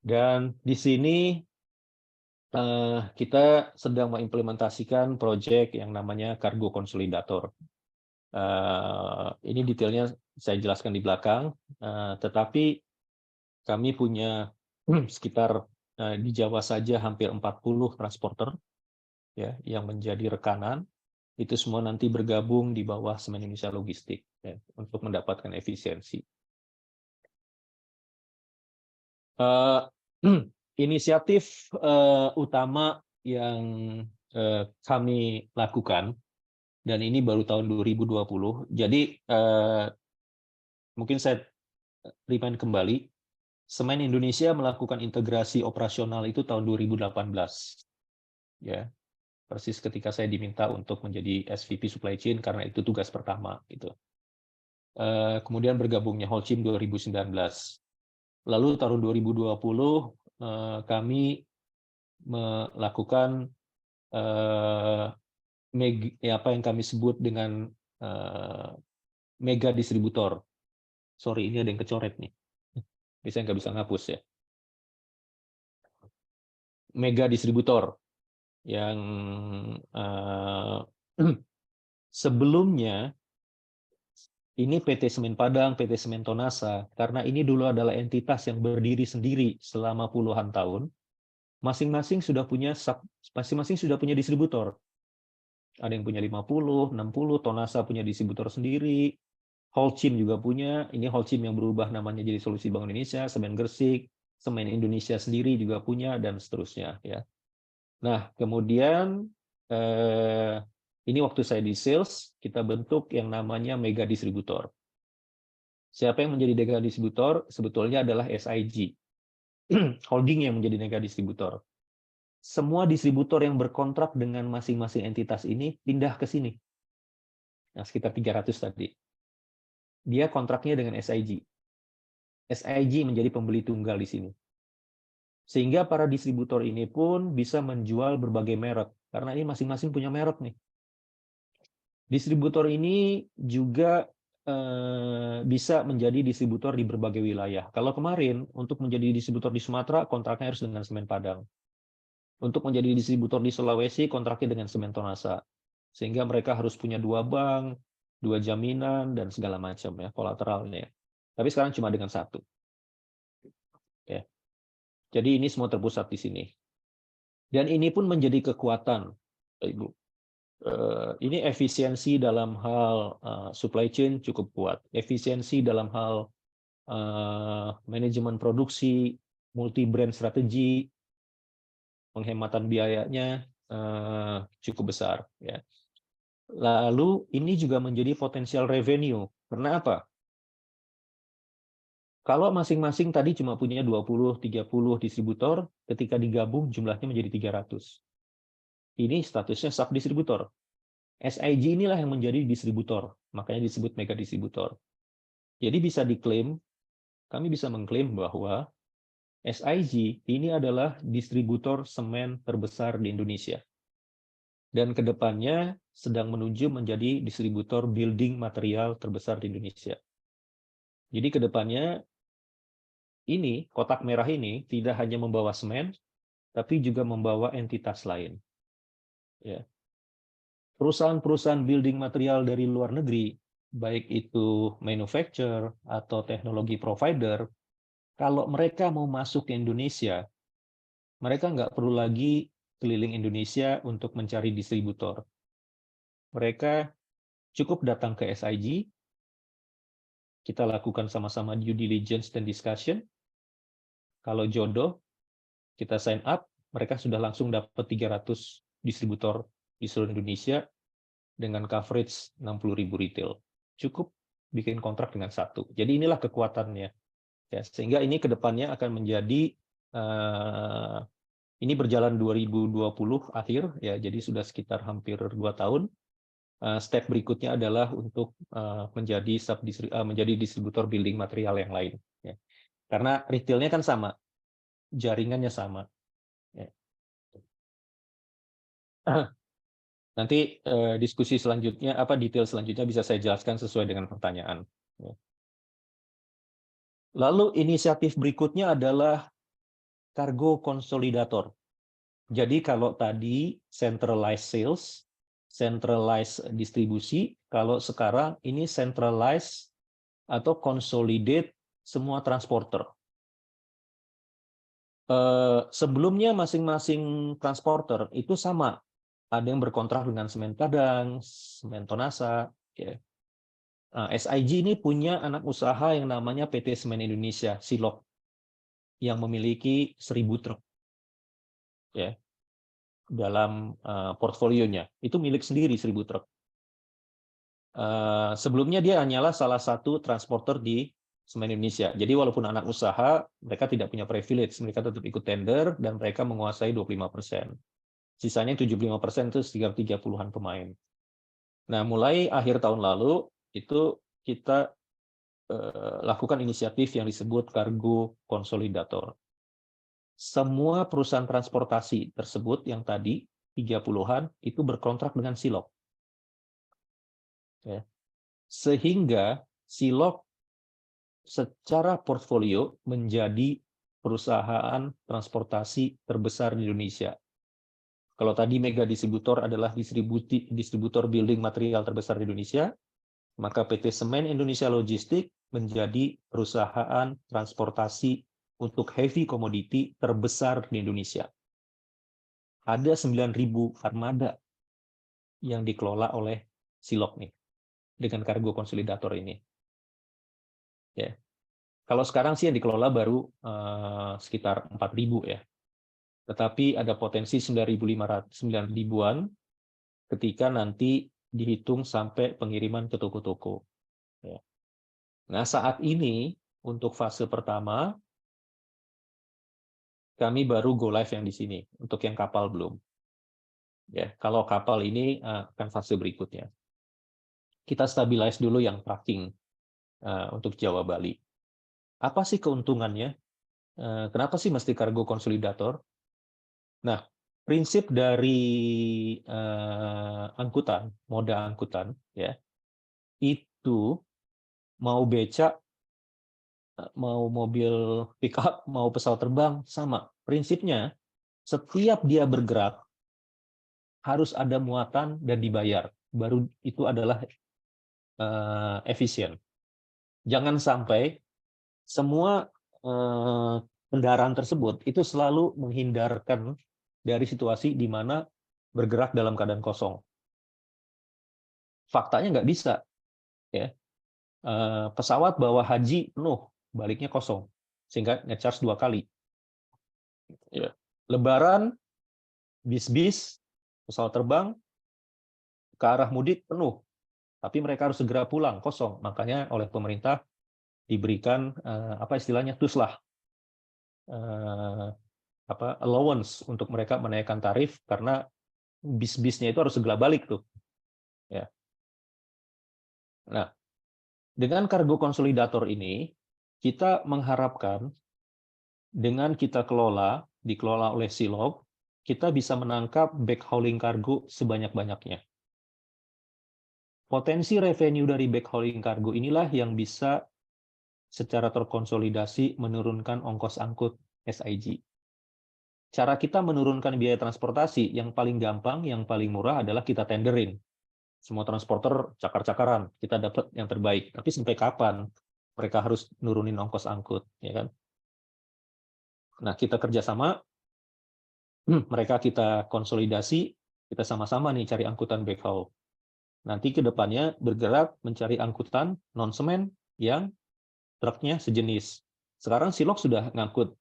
Dan di sini kita sedang mengimplementasikan proyek yang namanya Cargo Consolidator. Ini detailnya saya jelaskan di belakang, tetapi kami punya sekitar di Jawa saja hampir 40 transporter, ya, yang menjadi rekanan. Itu semua nanti bergabung di bawah Semen Indonesia Logistik, ya, untuk mendapatkan efisiensi. Inisiatif utama yang kami lakukan, dan ini baru tahun 2020, jadi mungkin saya remind kembali, Semen Indonesia melakukan integrasi operasional itu tahun 2018, ya, persis ketika saya diminta untuk menjadi SVP Supply Chain karena itu tugas pertama, gitu. Kemudian bergabungnya Holcim 2019. Lalu tahun 2020 kami melakukan apa yang kami sebut dengan mega distributor. Sorry, ini ada yang kecoret nih. Bisa nggak bisa ngapus ya. Mega distributor yang sebelumnya ini PT Semen Padang, PT Semen Tonasa, karena ini dulu adalah entitas yang berdiri sendiri selama puluhan tahun. Masing-masing sudah punya distributor. Ada yang punya 50, 60, Tonasa punya distributor sendiri, Holcim juga punya, ini Holcim yang berubah namanya jadi Solusi Bank Indonesia, Semen Gresik, Semen Indonesia sendiri juga punya, dan seterusnya, ya. Nah, kemudian ini waktu saya di sales, kita bentuk yang namanya mega distributor. Siapa yang menjadi mega distributor? Sebetulnya adalah SIG, holding yang menjadi mega distributor. Semua distributor yang berkontrak dengan masing-masing entitas ini pindah ke sini. Nah, sekitar 300 tadi. Dia kontraknya dengan SIG. SIG menjadi pembeli tunggal di sini. Sehingga para distributor ini pun bisa menjual berbagai merek, karena ini masing-masing punya merek nih. Distributor ini juga bisa menjadi distributor di berbagai wilayah. Kalau kemarin untuk menjadi distributor di Sumatera, kontraknya harus dengan Semen Padang. Untuk menjadi distributor di Sulawesi, kontraknya dengan Semen Tonasa. Sehingga mereka harus punya 2 bank, 2 jaminan, dan segala macam ya, kolateralnya. Tapi sekarang cuma dengan 1. Ya. Jadi ini semua terpusat di sini. Dan ini pun menjadi kekuatan, Ibu. Ini efisiensi dalam hal supply chain cukup kuat. Efisiensi dalam hal manajemen produksi, multi-brand strategi, penghematan biayanya cukup besar. Ya. Lalu ini juga menjadi potensial revenue. Karena apa? Kalau masing-masing tadi cuma punya 20-30 distributor, ketika digabung jumlahnya menjadi 300. Ini statusnya sub-distributor. SIG inilah yang menjadi distributor, makanya disebut mega distributor. Jadi bisa diklaim, kami bisa mengklaim bahwa SIG ini adalah distributor semen terbesar di Indonesia. Dan kedepannya sedang menuju menjadi distributor building material terbesar di Indonesia. Jadi kedepannya ini, kotak merah ini tidak hanya membawa semen, tapi juga membawa entitas lain. Ya. Perusahaan-perusahaan building material dari luar negeri, baik itu manufacturer atau teknologi provider, kalau mereka mau masuk ke Indonesia, mereka nggak perlu lagi keliling Indonesia untuk mencari distributor. Mereka cukup datang ke SIG, kita lakukan sama-sama due diligence dan discussion. Kalau jodoh, kita sign up, mereka sudah langsung dapat 300 distributor di seluruh Indonesia dengan coverage 60.000 retail. Cukup bikin kontrak dengan 1. Jadi inilah kekuatannya. Ya, sehingga ini ke depannya akan menjadi ini berjalan 2020 akhir ya, jadi sudah sekitar hampir 2 tahun. Step berikutnya adalah untuk menjadi distributor building material yang lain ya. Karena retailnya kan sama, jaringannya sama. Ya. Nanti diskusi selanjutnya, detail selanjutnya bisa saya jelaskan sesuai dengan pertanyaan. Ya. Lalu inisiatif berikutnya adalah kargo konsolidator. Jadi kalau tadi centralized sales, centralized distribusi, kalau sekarang ini centralized atau consolidate semua transporter. Sebelumnya masing-masing transporter itu sama. Ada yang berkontrak dengan Semen Padang, Semen Tonasa. Ya. Nah, SIG ini punya anak usaha yang namanya PT Semen Indonesia, Silog, yang memiliki 1.000 truk ya, dalam portfolionya. Itu milik sendiri 1.000 truk. Sebelumnya dia hanyalah salah satu transporter di Semen Indonesia. Jadi walaupun anak usaha, mereka tidak punya privilege. Mereka tetap ikut tender dan mereka menguasai 25%. Sisanya 75% itu sekitar 30-an pemain. Nah, mulai akhir tahun lalu, itu kita lakukan inisiatif yang disebut kargo konsolidator. Semua perusahaan transportasi tersebut yang tadi, 30-an, itu berkontrak dengan Silog. Ya. Sehingga Silog secara portfolio menjadi perusahaan transportasi terbesar di Indonesia. Kalau tadi mega distributor adalah distributor building material terbesar di Indonesia, maka PT Semen Indonesia Logistik menjadi perusahaan transportasi untuk heavy commodity terbesar di Indonesia. Ada 9.000 armada yang dikelola oleh Silog nih, dengan kargo konsolidator ini. Ya. Kalau sekarang sih yang dikelola baru sekitar 4.000 ya. Tetapi ada potensi 9.500-9.000-an ketika nanti dihitung sampai pengiriman ke toko-toko. Ya. Nah, saat ini untuk fase pertama kami baru go live yang di sini. Untuk yang kapal belum. Ya, kalau kapal ini akan fase berikutnya. Kita stabilize dulu yang trucking untuk Jawa Bali. Apa sih keuntungannya? Kenapa sih mesti kargo konsolidator? Nah, prinsip dari angkutan, moda angkutan, ya, itu mau becak, mau mobil pickup, mau pesawat terbang, sama. Prinsipnya Setiap dia bergerak harus ada muatan dan dibayar. Baru itu adalah efisien. Jangan sampai semua kendaraan tersebut itu selalu menghindarkan dari situasi di mana bergerak dalam keadaan kosong. Faktanya nggak bisa, ya. Pesawat bawa haji penuh, baliknya kosong, sehingga nge-charge 2 kali. Ya. Lebaran, bis-bis, pesawat terbang ke arah mudik penuh, tapi mereka harus segera pulang, kosong. Makanya oleh pemerintah diberikan apa istilahnya tuslah, allowance untuk mereka menaikkan tarif karena bis-bisnya itu harus segera balik tuh. Ya. Nah, dengan kargo konsolidator ini kita mengharapkan dengan kita dikelola oleh Silog, kita bisa menangkap backhauling kargo sebanyak-banyaknya. Potensi revenue dari backhauling kargo inilah yang bisa secara terkonsolidasi menurunkan ongkos angkut SIG. Cara kita menurunkan biaya transportasi yang paling gampang, yang paling murah adalah kita tenderin. Semua transporter cakar-cakaran, kita dapat yang terbaik. Tapi sampai kapan mereka harus nurunin ongkos angkut, ya kan? Nah, kita kerjasama, mereka kita konsolidasi, kita sama-sama nih cari angkutan backhaul. Nanti ke depannya bergerak mencari angkutan non-semen yang truknya sejenis. Sekarang Silog sudah ngangkut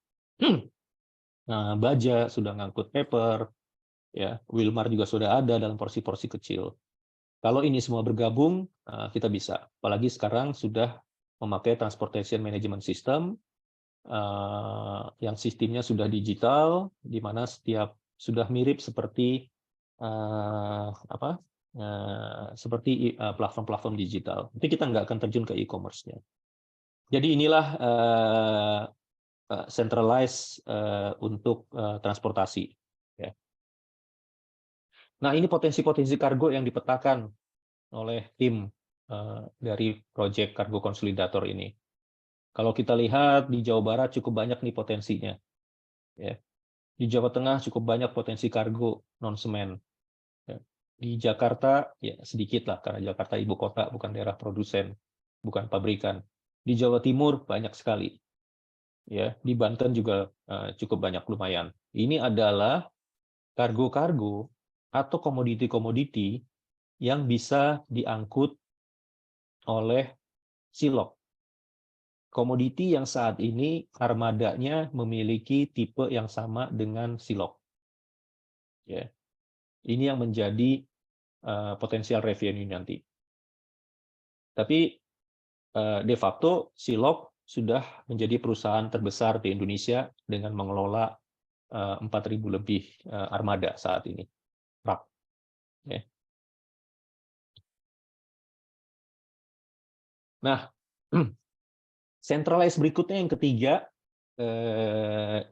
baja, sudah ngangkut paper, ya, Wilmar juga sudah ada dalam porsi-porsi kecil. Kalau ini semua bergabung, kita bisa. Apalagi sekarang sudah memakai transportation management system, yang sistemnya sudah digital, di mana setiap sudah mirip seperti seperti platform-platform digital. Tapi kita nggak akan terjun ke e-commerce-nya. Jadi inilah centralized untuk transportasi. Ya. Nah, ini potensi-potensi kargo yang dipetakan oleh tim dari proyek kargo konsolidator ini. Kalau kita lihat di Jawa Barat cukup banyak nih potensinya. Ya. Di Jawa Tengah cukup banyak potensi kargo non-semen. Ya. Di Jakarta ya sedikit lah, karena Jakarta ibu kota, bukan daerah produsen, bukan pabrikan. Di Jawa Timur banyak sekali. Ya, di Banten juga cukup banyak, lumayan. Ini adalah kargo-kargo atau komoditi-komoditi yang bisa diangkut oleh Silog. Komoditi yang saat ini armadanya memiliki tipe yang sama dengan Silog. Ya. Ini yang menjadi potensial revenue nanti. Tapi de facto Silog sudah menjadi perusahaan terbesar di Indonesia dengan mengelola 4.000 lebih armada saat ini. Ya. Nah, centralized berikutnya yang ketiga,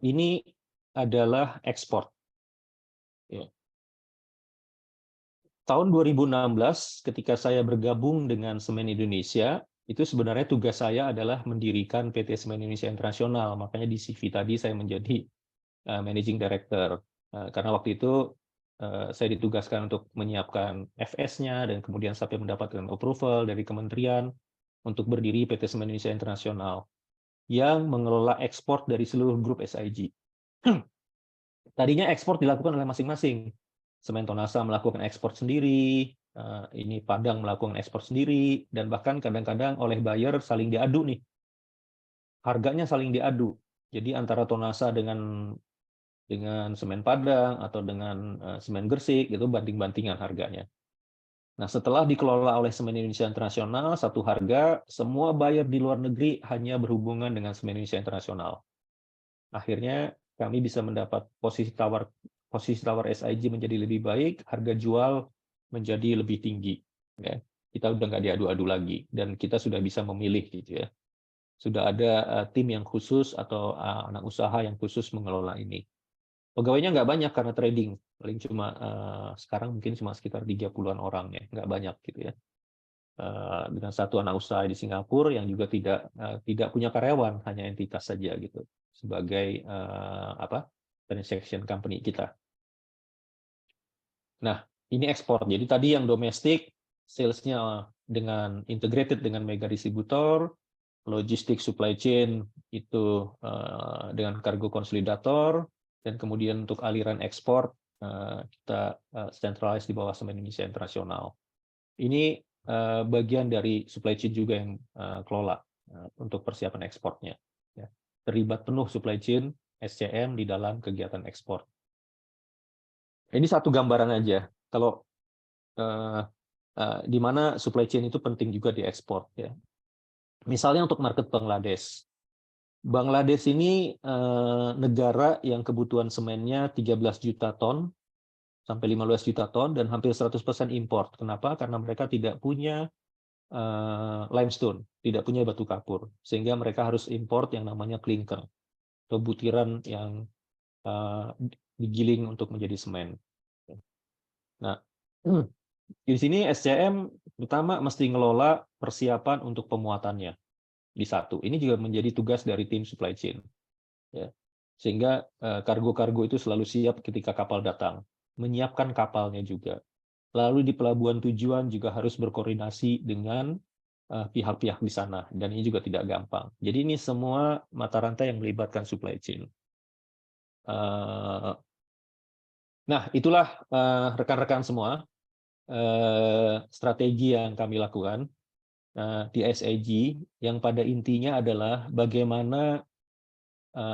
ini adalah ekspor. Ya. Tahun 2016, ketika saya bergabung dengan Semen Indonesia, itu sebenarnya tugas saya adalah mendirikan PT Semen Indonesia Internasional. Makanya di CV tadi saya menjadi Managing Director. Karena waktu itu saya ditugaskan untuk menyiapkan FS-nya dan kemudian sampai mendapatkan approval dari kementerian untuk berdiri PT Semen Indonesia Internasional yang mengelola ekspor dari seluruh grup SIG. Tadinya ekspor dilakukan oleh masing-masing. Semen Tonasa melakukan ekspor sendiri, ini Padang melakukan ekspor sendiri, dan bahkan kadang-kadang oleh buyer saling diadu nih. Harganya saling diadu. Jadi antara Tonasa dengan semen Padang atau dengan semen Gresik itu banting-bantingan harganya. Nah, setelah dikelola oleh Semen Indonesia Internasional, satu harga, semua buyer di luar negeri hanya berhubungan dengan Semen Indonesia Internasional. Akhirnya kami bisa mendapat posisi tawar SIG menjadi lebih baik, harga jual menjadi lebih tinggi. Ya. Kita udah nggak diadu-adu lagi, dan kita sudah bisa memilih gitu ya. Sudah ada tim yang khusus atau anak usaha yang khusus mengelola ini. Pegawainya nggak banyak karena trading, paling cuma sekarang mungkin cuma sekitar 30-an orang ya, nggak banyak gitu ya. Dengan satu anak usaha di Singapura yang juga tidak punya karyawan, hanya entitas saja gitu sebagai transaction company kita. Nah, ini ekspor. Jadi tadi yang domestik, sales-nya dengan integrated dengan mega distributor, logistik supply chain itu dengan kargo konsolidator, dan kemudian untuk aliran ekspor kita centralize di bawah Semen Indonesia Internasional. Ini bagian dari supply chain juga yang kelola untuk persiapan ekspornya. Ya. Terlibat penuh supply chain SCM di dalam kegiatan ekspor. Ini satu gambaran aja. Kalau di mana supply chain itu penting juga di ekspor. Ya. Misalnya untuk market Bangladesh. Bangladesh ini negara yang kebutuhan semennya 13 juta ton sampai 15 juta ton dan hampir 100% import. Kenapa? Karena mereka tidak punya limestone, tidak punya batu kapur, sehingga mereka harus import yang namanya clinker atau butiran yang digiling untuk menjadi semen. Nah, di sini SCM pertama mesti ngelola persiapan untuk pemuatannya di satu. Ini juga menjadi tugas dari tim supply chain. Ya. Sehingga kargo-kargo itu selalu siap ketika kapal datang. Menyiapkan kapalnya juga. Lalu di pelabuhan tujuan juga harus berkoordinasi dengan pihak-pihak di sana. Dan ini juga tidak gampang. Jadi ini semua mata rantai yang melibatkan supply chain. Nah, itulah rekan-rekan semua strategi yang kami lakukan di SIG, yang pada intinya adalah bagaimana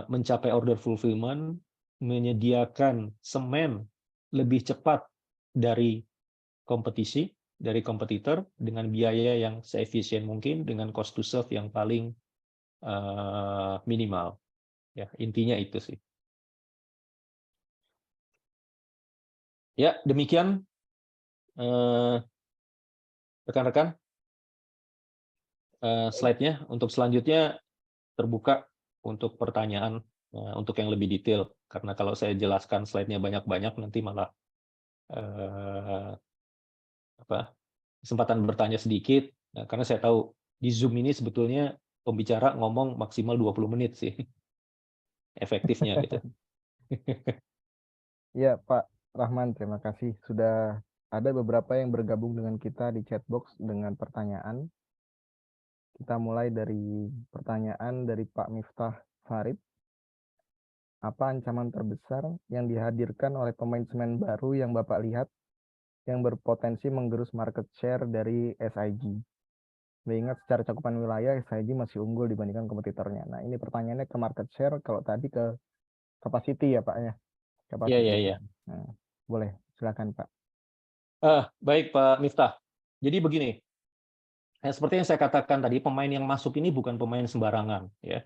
mencapai order fulfillment, menyediakan semen lebih cepat dari kompetisi, dari kompetitor, dengan biaya yang seefisien mungkin, dengan cost to serve yang paling minimal. Ya, intinya itu sih. Ya, demikian rekan-rekan slide-nya. Untuk selanjutnya terbuka untuk pertanyaan untuk yang lebih detail, karena kalau saya jelaskan slide-nya banyak-banyak nanti malah kesempatan bertanya sedikit, karena saya tahu di Zoom ini sebetulnya pembicara ngomong maksimal 20 menit sih efektifnya gitu. Ya, Pak Rahman, terima kasih. Sudah ada beberapa yang bergabung dengan kita di chatbox dengan pertanyaan. Kita mulai dari pertanyaan dari Pak Miftah Farid. Apa ancaman terbesar yang dihadirkan oleh pemain semen baru yang Bapak lihat yang berpotensi menggerus market share dari SIG? Mengingat secara cakupan wilayah SIG masih unggul dibandingkan kompetitornya. Nah, ini pertanyaannya ke market share, kalau tadi ke capacity ya Pak ya. Capacity. Iya. Nah, boleh, silakan Pak. Baik Pak Miftah. Jadi begini, seperti yang saya katakan tadi, pemain yang masuk ini bukan pemain sembarangan. Ya.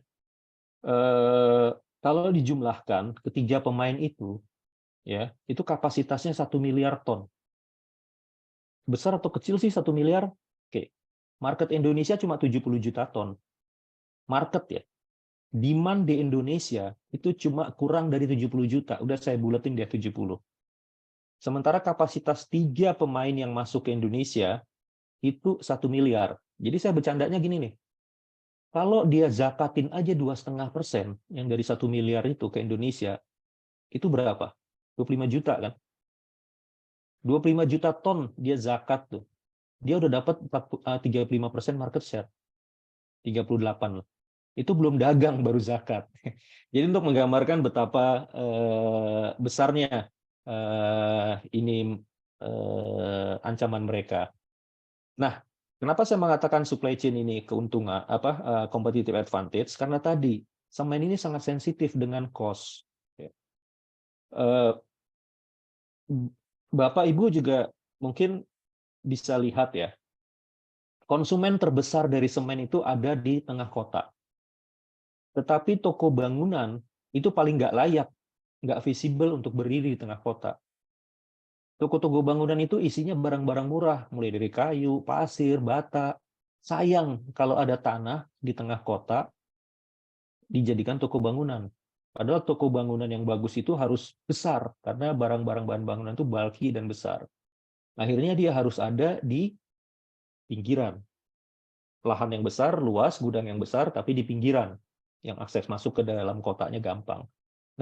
Kalau dijumlahkan ketiga pemain itu, ya, itu kapasitasnya 1 miliar ton. Besar atau kecil sih 1 miliar? Oke. Market Indonesia cuma 70 juta ton. Market ya. Demand di Indonesia itu cuma kurang dari 70 juta. Udah saya buletin dia 70. Sementara kapasitas 3 pemain yang masuk ke Indonesia itu 1 miliar. Jadi saya bercandanya gini nih. Kalau dia zakatin aja 2,5% yang dari 1 miliar itu ke Indonesia, itu berapa? 25 juta kan? 25 juta ton dia zakat tuh. Dia udah dapat 35% market share. 38 loh. Itu belum dagang baru zakat. Jadi untuk menggambarkan betapa besarnya ini ancaman mereka. Nah, kenapa saya mengatakan supply chain ini keuntungan competitive advantage? Karena tadi semen ini sangat sensitif dengan cost. Bapak Ibu juga mungkin bisa lihat ya, konsumen terbesar dari semen itu ada di tengah kota. Tetapi toko bangunan itu paling nggak layak, nggak visible untuk berdiri di tengah kota. Toko-toko bangunan itu isinya barang-barang murah, mulai dari kayu, pasir, bata. Sayang kalau ada tanah di tengah kota dijadikan toko bangunan. Padahal toko bangunan yang bagus itu harus besar, karena barang-barang bahan bangunan itu bulky dan besar. Akhirnya dia harus ada di pinggiran. Lahan yang besar, luas, gudang yang besar, tapi di pinggiran. Yang akses masuk ke dalam kotanya gampang.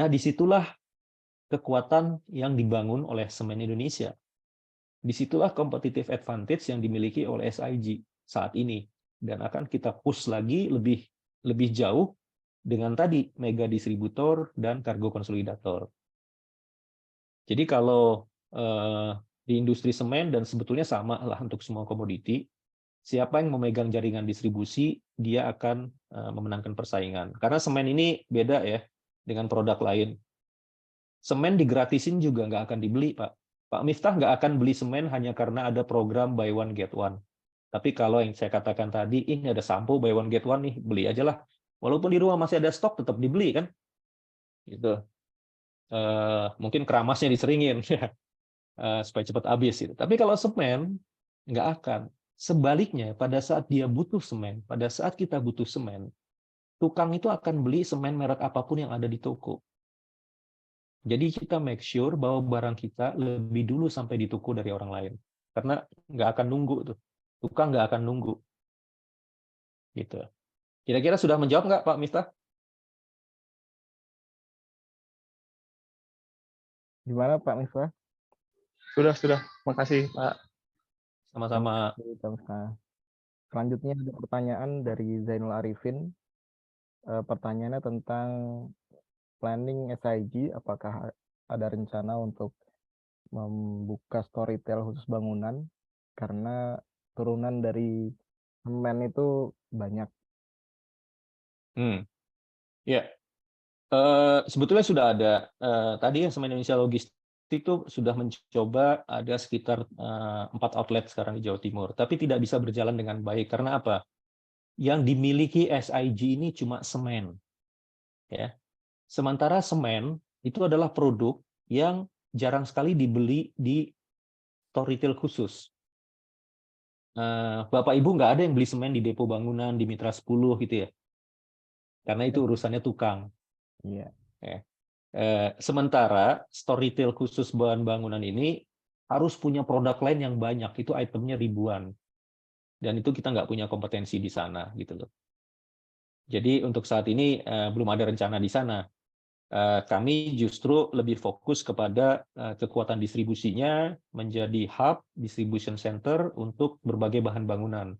Nah, disitulah kekuatan yang dibangun oleh semen Indonesia. Disitulah competitive advantage yang dimiliki oleh SIG saat ini, dan akan kita push lagi lebih jauh dengan tadi mega distributor dan kargo konsolidator. Jadi kalau di industri semen, dan sebetulnya sama lah untuk semua komoditi, siapa yang memegang jaringan distribusi, dia akan memenangkan persaingan. Karena semen ini beda ya dengan produk lain. Semen digratisin juga nggak akan dibeli, Pak. Pak Miftah nggak akan beli semen hanya karena ada program buy one get one. Tapi kalau yang saya katakan tadi, ini ada sampo buy one get one nih, beli aja lah. Walaupun di rumah masih ada stok, tetap dibeli kan. Gitu. Mungkin keramasnya diseringin supaya cepat habis. Gitu. Tapi kalau semen, nggak akan. Sebaliknya, pada saat dia butuh semen, pada saat kita butuh semen, tukang itu akan beli semen merek apapun yang ada di toko. Jadi kita make sure bahwa barang kita lebih dulu sampai di toko dari orang lain. Karena nggak akan nunggu tuh. Tukang nggak akan nunggu. Gitu. Kira-kira sudah menjawab nggak Pak Miftah? Gimana Pak Misbah? Sudah. Makasih, Pak. Sama-sama. Selanjutnya ada pertanyaan dari Zainul Arifin. Pertanyaannya tentang planning SIG, apakah ada rencana untuk membuka store retail khusus bangunan? Karena turunan dari semen itu banyak. Ya, sebetulnya sudah ada. Tadi yang Semen Indonesia Logistik itu sudah mencoba ada sekitar 4 outlet sekarang di Jawa Timur, tapi tidak bisa berjalan dengan baik. Karena apa? Yang dimiliki SIG ini cuma semen. Ya. Sementara semen itu adalah produk yang jarang sekali dibeli di store retail khusus. Bapak Ibu nggak ada yang beli semen di depo bangunan, di Mitra 10 gitu ya. Karena itu urusannya tukang. Iya. Ya. Sementara store retail khusus bahan bangunan ini harus punya produk lain yang banyak, itu itemnya ribuan. Dan itu kita nggak punya kompetensi di sana gitu loh. Jadi untuk saat ini belum ada rencana di sana. Kami justru lebih fokus kepada kekuatan distribusinya menjadi hub distribution center untuk berbagai bahan bangunan.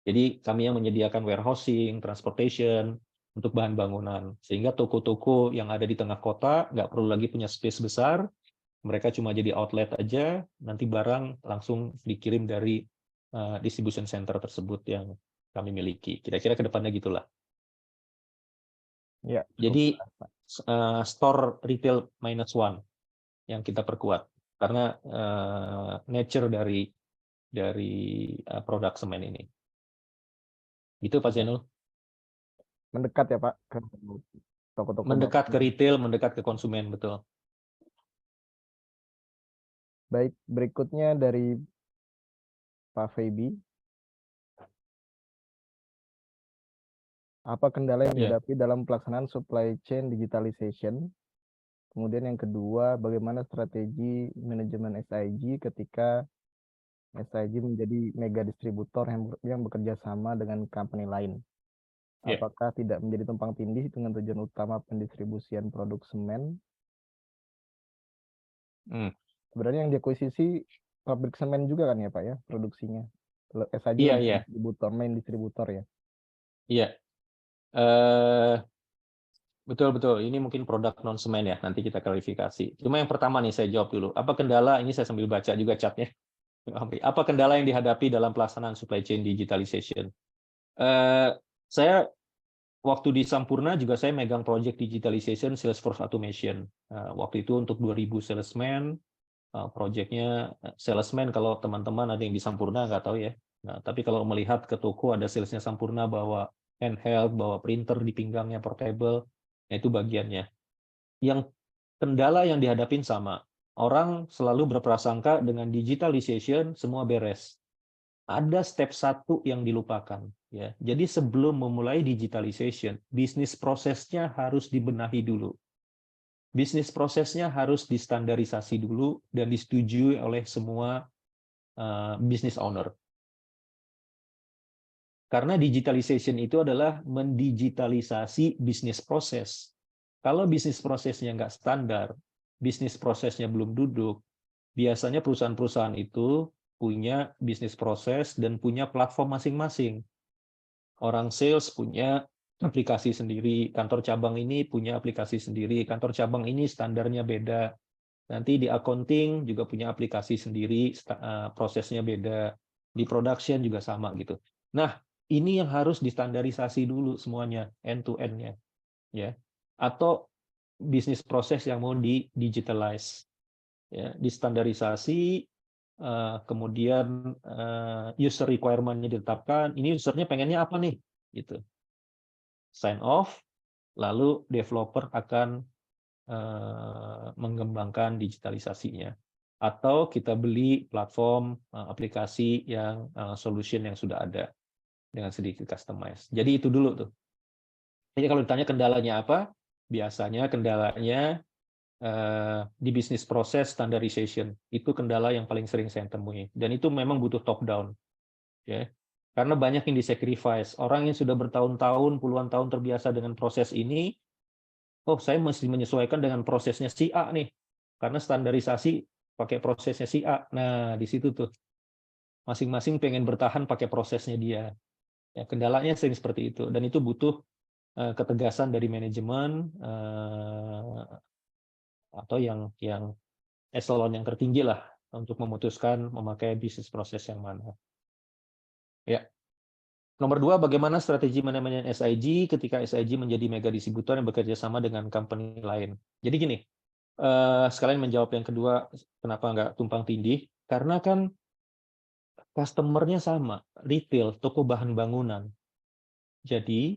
Jadi kami yang menyediakan warehousing, transportation untuk bahan bangunan, sehingga toko-toko yang ada di tengah kota nggak perlu lagi punya space besar, mereka cuma jadi outlet aja, nanti barang langsung dikirim dari distribution center tersebut yang kami miliki. Kira-kira ke depannya gitulah. Ya, jadi store retail -1 yang kita perkuat karena nature dari produk semen ini. Itu Pak Zainul. Mendekat ya Pak ke toko-toko. Mendekat ke retail, mendekat ke konsumen, betul. Baik, berikutnya dari Pak Feby. Apa kendala yang dihadapi dalam pelaksanaan supply chain digitalization? Kemudian yang kedua, bagaimana strategi manajemen SIG ketika SIG menjadi mega distributor yang bekerja sama dengan company lain? Apakah tidak menjadi tumpang tindih dengan tujuan utama pendistribusian produk semen? Sebenarnya yang diakuisisi pabrik semen juga kan ya Pak ya, produksinya. SIG distributor, main distributor ya. Iya. Betul. Ini mungkin produk non semen ya. Nanti kita klarifikasi. Cuma yang pertama nih saya jawab dulu. Apa kendala? Ini saya sambil baca juga chatnya. Apa kendala yang dihadapi dalam pelaksanaan supply chain digitalization? Saya waktu di Sampurna juga saya megang project digitalization Salesforce automation. Waktu itu untuk 2000 salesman. Projectnya salesman, kalau teman-teman ada yang di Sampurna nggak tahu ya. Nah, tapi kalau melihat ke toko ada salesnya Sampurna bawa handheld, bawa printer di pinggangnya portable, nah itu bagiannya. Yang kendala yang dihadapin sama, orang selalu berprasangka dengan digitalization semua beres. Ada step 1 yang dilupakan. Ya. Jadi sebelum memulai digitalization, bisnis prosesnya harus dibenahi dulu. Bisnis prosesnya harus distandarisasi dulu dan disetujui oleh semua business owner. Karena digitalization itu adalah mendigitalisasi bisnis proses. Kalau bisnis prosesnya nggak standar, bisnis prosesnya belum duduk, biasanya perusahaan-perusahaan itu punya bisnis proses dan punya platform masing-masing. Orang sales punya aplikasi sendiri, kantor cabang ini punya aplikasi sendiri, kantor cabang ini standarnya beda. Nanti di accounting juga punya aplikasi sendiri, prosesnya beda. Di production juga sama gitu. Nah, ini yang harus distandarisasi dulu semuanya, end to end-nya, ya. Atau bisnis proses yang mau di digitalize, ya, distandarisasi, kemudian user requirement-nya ditetapkan. Ini usernya pengennya apa nih, gitu. Sign off, lalu developer akan mengembangkan digitalisasinya. Atau kita beli platform aplikasi yang solution yang sudah ada dengan sedikit customize. Jadi itu dulu tuh. Jadi kalau ditanya kendalanya apa, biasanya kendalanya di bisnis proses standardization. Itu kendala yang paling sering saya temui. Dan itu memang butuh top down. Ya. Karena banyak yang disacrifice. Orang yang sudah bertahun-tahun, puluhan tahun terbiasa dengan proses ini, oh saya mesti menyesuaikan dengan prosesnya si A nih. Karena standarisasi pakai prosesnya si A. Nah, di situ tuh. Masing-masing pengen bertahan pakai prosesnya dia. Ya, kendalanya sering seperti itu. Dan itu butuh ketegasan dari manajemen, atau yang eselon yang tertinggi lah untuk memutuskan memakai bisnis proses yang mana. Ya. Nomor 2, bagaimana strategi manajemen SIG ketika SIG menjadi mega distributor yang bekerja sama dengan company lain. Jadi gini, sekalian menjawab yang kedua, kenapa nggak tumpang tindih? Karena kan customer-nya sama, retail, toko bahan bangunan. Jadi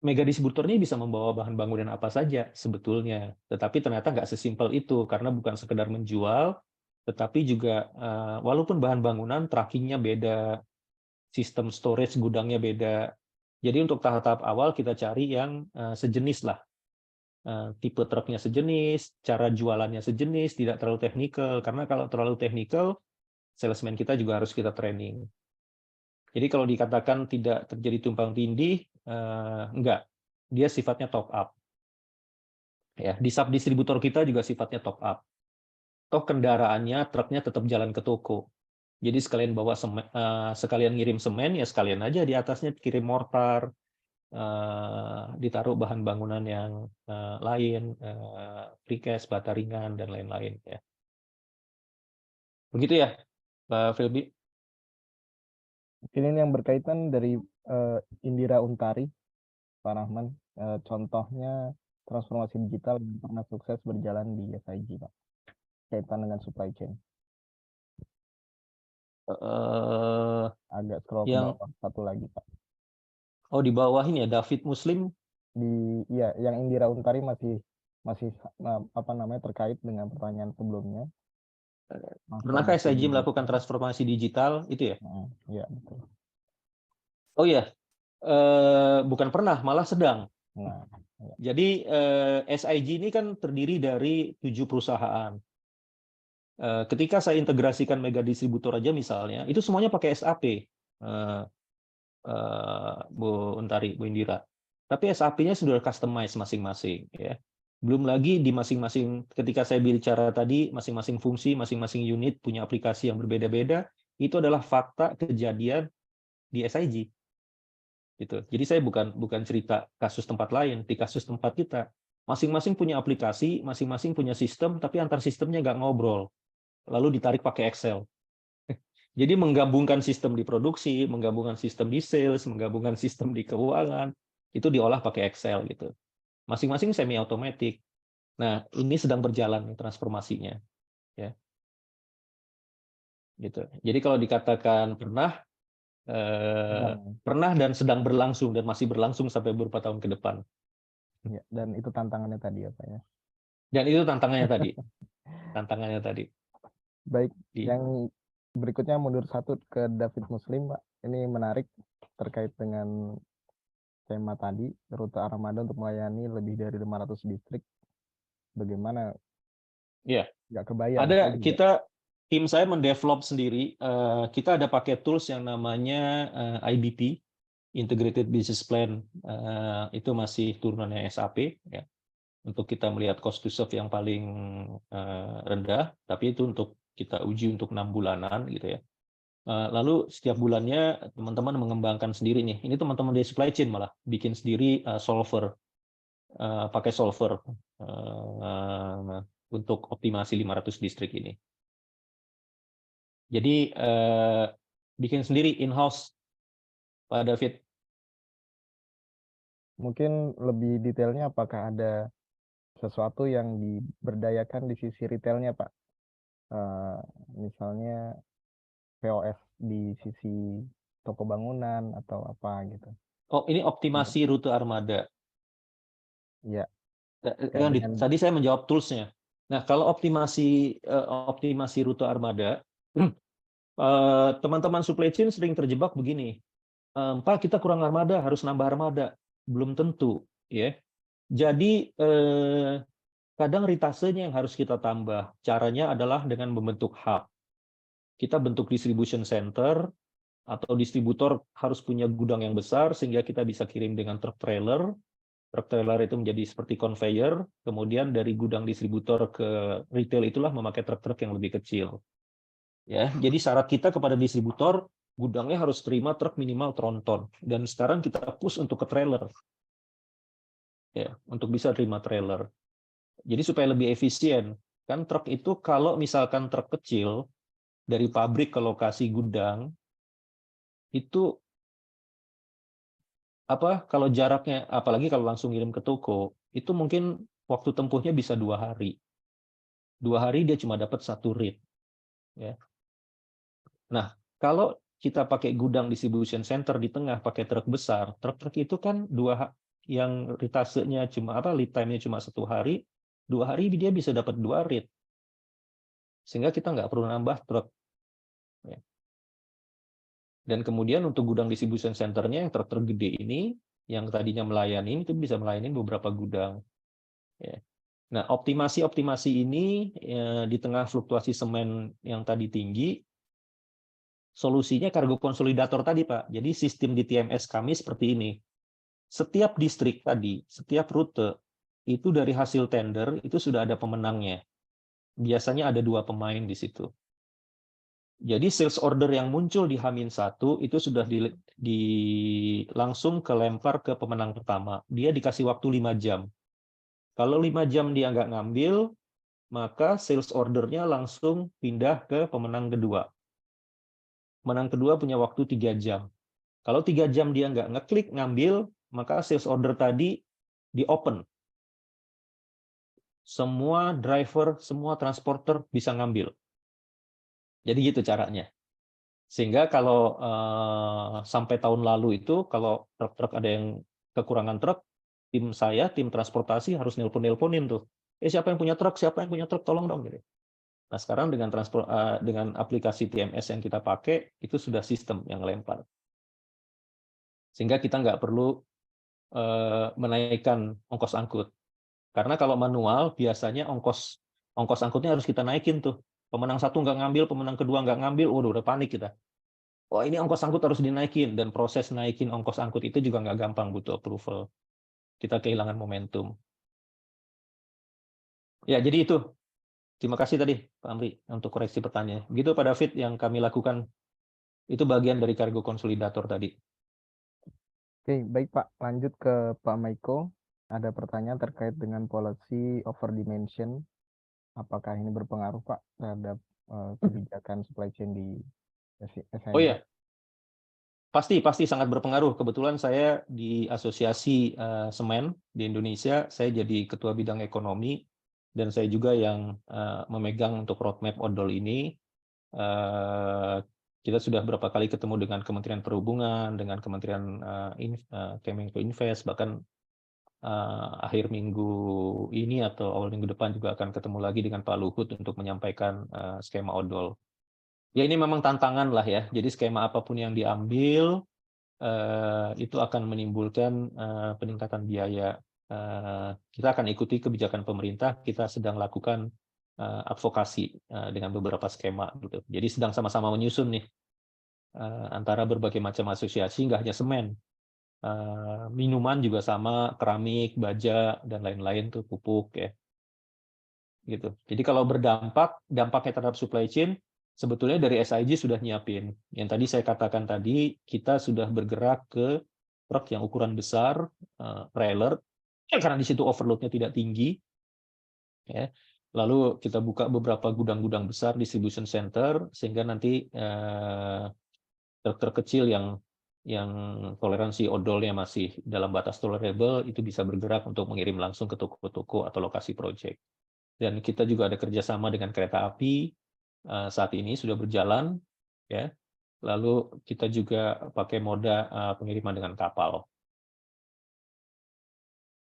mega distributor ini bisa membawa bahan bangunan apa saja sebetulnya, tetapi ternyata nggak sesimpel itu karena bukan sekedar menjual, tetapi juga walaupun bahan bangunan trackingnya beda, sistem storage gudangnya beda. Jadi untuk tahap-tahap awal kita cari yang sejenis lah, tipe truknya sejenis, cara jualannya sejenis, tidak terlalu teknikal karena kalau terlalu teknikal, salesman kita juga harus kita training. Jadi kalau dikatakan tidak terjadi tumpang tindih, enggak, dia sifatnya top up. Ya, di sub distributor kita juga sifatnya top up. Toh kendaraannya, truknya tetap jalan ke toko. Jadi sekalian bawa semen, sekalian ngirim semen, ya sekalian aja di atasnya kirim mortar, ditaruh bahan bangunan yang lain, precast, bata ringan dan lain-lain. Ya. Begitu ya, Pak Filbi. Mungkin ini yang berkaitan dari Indira Untari, Pak Rahman. Contohnya transformasi digital yang pernah sukses berjalan di SIG, Pak. Kaitan dengan supply chain. Agak scroll ke bawah satu lagi, Pak. Oh, di bawah ini ya, David Muslim. Iya, yang Indira Untari masih apa namanya terkait dengan pertanyaan sebelumnya. Pernahkah SIG melakukan transformasi digital itu ya? Iya, betul. Oh ya, bukan pernah, malah sedang. Nah, ya. Jadi SIG ini kan terdiri dari 7 perusahaan. Ketika saya integrasikan mega distributor aja misalnya, itu semuanya pakai SAP, Bu Untari, Bu Indira. Tapi SAP-nya sudah customize masing-masing, ya. Belum lagi di masing-masing, ketika saya bicara tadi, masing-masing fungsi, masing-masing unit punya aplikasi yang berbeda-beda, itu adalah fakta kejadian di SIG. Gitu. Jadi saya bukan cerita kasus tempat lain, di kasus tempat kita, masing-masing punya aplikasi, masing-masing punya sistem, tapi antar sistemnya nggak ngobrol. Lalu ditarik pakai Excel. Jadi menggabungkan sistem di produksi, menggabungkan sistem di sales, menggabungkan sistem di keuangan, itu diolah pakai Excel gitu. Masing-masing semi automatic. Nah, ini sedang berjalan transformasinya, ya. Gitu. Jadi kalau dikatakan pernah dan sedang berlangsung dan masih berlangsung sampai beberapa tahun ke depan. Ya, dan itu tantangannya tadi ya, Pak ya. Dan itu tantangannya tadi. Tantangannya tadi. Baik, yang berikutnya mundur satu ke David Muslim, Pak. Ini menarik terkait dengan tema tadi, rute Armada untuk melayani lebih dari 500 distrik. Bagaimana? Ya. Nggak kebayang. Kita tim saya mendevelop sendiri. Kita ada pakai tools yang namanya IBP, Integrated Business Plan. Itu masih turunannya SAP. Ya. untuk kita melihat cost to serve yang paling rendah, tapi itu untuk kita uji untuk 6 bulanan gitu ya. Lalu setiap bulannya teman-teman mengembangkan sendiri nih. Ini teman-teman di supply chain malah bikin sendiri solver, pakai solver untuk optimasi 500 distrik ini. Jadi bikin sendiri in-house, Pak David. Mungkin lebih detailnya apakah ada sesuatu yang diberdayakan di sisi retailnya, Pak? Misalnya POS di sisi toko bangunan atau apa gitu. Oh, ini optimasi rute armada. Iya. Tadi saya menjawab tools-nya. Nah, kalau optimasi rute armada, teman-teman supply chain sering terjebak begini. Pak, kita kurang armada, harus nambah armada. Belum tentu, ya. Jadi kadang ritasenya yang harus kita tambah. Caranya adalah dengan membentuk hub. Kita bentuk distribution center, atau distributor harus punya gudang yang besar sehingga kita bisa kirim dengan truk trailer. Truk trailer itu menjadi seperti conveyor, kemudian dari gudang distributor ke retail itulah memakai truk-truk yang lebih kecil. Ya, jadi syarat kita kepada distributor, gudangnya harus terima truk minimal tronton. Dan sekarang kita push untuk ke trailer. Ya, untuk bisa terima trailer. Jadi supaya lebih efisien. Kan truk itu kalau misalkan truk kecil dari pabrik ke lokasi gudang itu kalau jaraknya, apalagi kalau langsung ngirim ke toko, itu mungkin waktu tempuhnya bisa 2 hari. 2 hari dia cuma dapat 1 read. Ya. Nah, kalau kita pakai gudang distribution center di tengah pakai truk besar, truk-truk itu kan yang ritasenya cuma lead time-nya cuma 1 hari, 2 hari dia bisa dapat 2 read. Sehingga kita nggak perlu nambah truk. Ya. Dan kemudian untuk gudang distribution center-nya yang truk-truk gede ini, yang tadinya melayani, itu bisa melayani beberapa gudang. Ya. Nah, optimasi ini di tengah fluktuasi semen yang tadi tinggi, solusinya kargo konsolidator tadi, Pak. Jadi sistem di TMS kami seperti ini. Setiap distrik tadi, setiap rute, itu dari hasil tender, itu sudah ada pemenangnya. Biasanya ada 2 pemain di situ. Jadi sales order yang muncul di H-1 itu sudah langsung kelempar ke pemenang pertama. Dia dikasih waktu 5 jam. Kalau 5 jam dia nggak ngambil, maka sales ordernya langsung pindah ke pemenang kedua. Pemenang kedua punya waktu 3 jam. Kalau 3 jam dia nggak ngeklik ngambil, maka sales order tadi di-open. Semua driver, semua transporter bisa ngambil. Jadi gitu caranya. Sehingga kalau sampai tahun lalu itu, kalau truk-truk ada yang kekurangan truk, tim transportasi harus nelpon-nelponin tuh. Siapa yang punya truk? Siapa yang punya truk? Tolong dong. Gitu. Nah sekarang dengan aplikasi TMS yang kita pakai, itu sudah sistem yang lempar. Sehingga kita nggak perlu menaikkan ongkos angkut. Karena kalau manual, biasanya ongkos angkutnya harus kita naikin tuh. Pemenang 1 nggak ngambil, pemenang kedua nggak ngambil, udah panik kita. Oh ini ongkos angkut harus dinaikin, dan proses naikin ongkos angkut itu juga nggak gampang, butuh approval. Kita kehilangan momentum. Ya, jadi itu. Terima kasih tadi, Pak Amri, untuk koreksi pertanyaan. Begitu Pak David, yang kami lakukan, itu bagian dari kargo konsolidator tadi. Oke, baik Pak. Lanjut ke Pak Maiko. Ada pertanyaan terkait dengan policy over dimension. Apakah ini berpengaruh Pak terhadap kebijakan supply chain di SNB? Oh iya, pasti sangat berpengaruh. Kebetulan saya di Asosiasi Semen di Indonesia, saya jadi Ketua Bidang Ekonomi, dan saya juga yang memegang untuk roadmap odol ini. Kita sudah berapa kali ketemu dengan Kementerian Perhubungan, dengan Kementerian Kemenko Invest, bahkan akhir minggu ini atau awal minggu depan juga akan ketemu lagi dengan Pak Luhut untuk menyampaikan skema odol. Ya ini memang tantangan lah ya. Jadi skema apapun yang diambil itu akan menimbulkan peningkatan biaya. Kita akan ikuti kebijakan pemerintah. Kita sedang lakukan advokasi dengan beberapa skema. Gitu. Jadi sedang sama-sama menyusun nih antara berbagai macam asosiasi, nggak hanya semen. Minuman juga sama, keramik, baja, dan lain-lain tuh, pupuk ya. Gitu. Jadi kalau dampaknya terhadap supply chain, sebetulnya dari SIG sudah nyiapin. Yang tadi saya katakan tadi, kita sudah bergerak ke truk yang ukuran besar, trailer, karena di situ overload-nya tidak tinggi. Ya. Lalu kita buka beberapa gudang-gudang besar, distribution center, sehingga nanti truk-truk kecil yang toleransi odolnya masih dalam batas tolerable, itu bisa bergerak untuk mengirim langsung ke toko-toko atau lokasi project. Dan kita juga ada kerjasama dengan kereta api, saat ini sudah berjalan, ya. Lalu kita juga pakai moda pengiriman dengan kapal.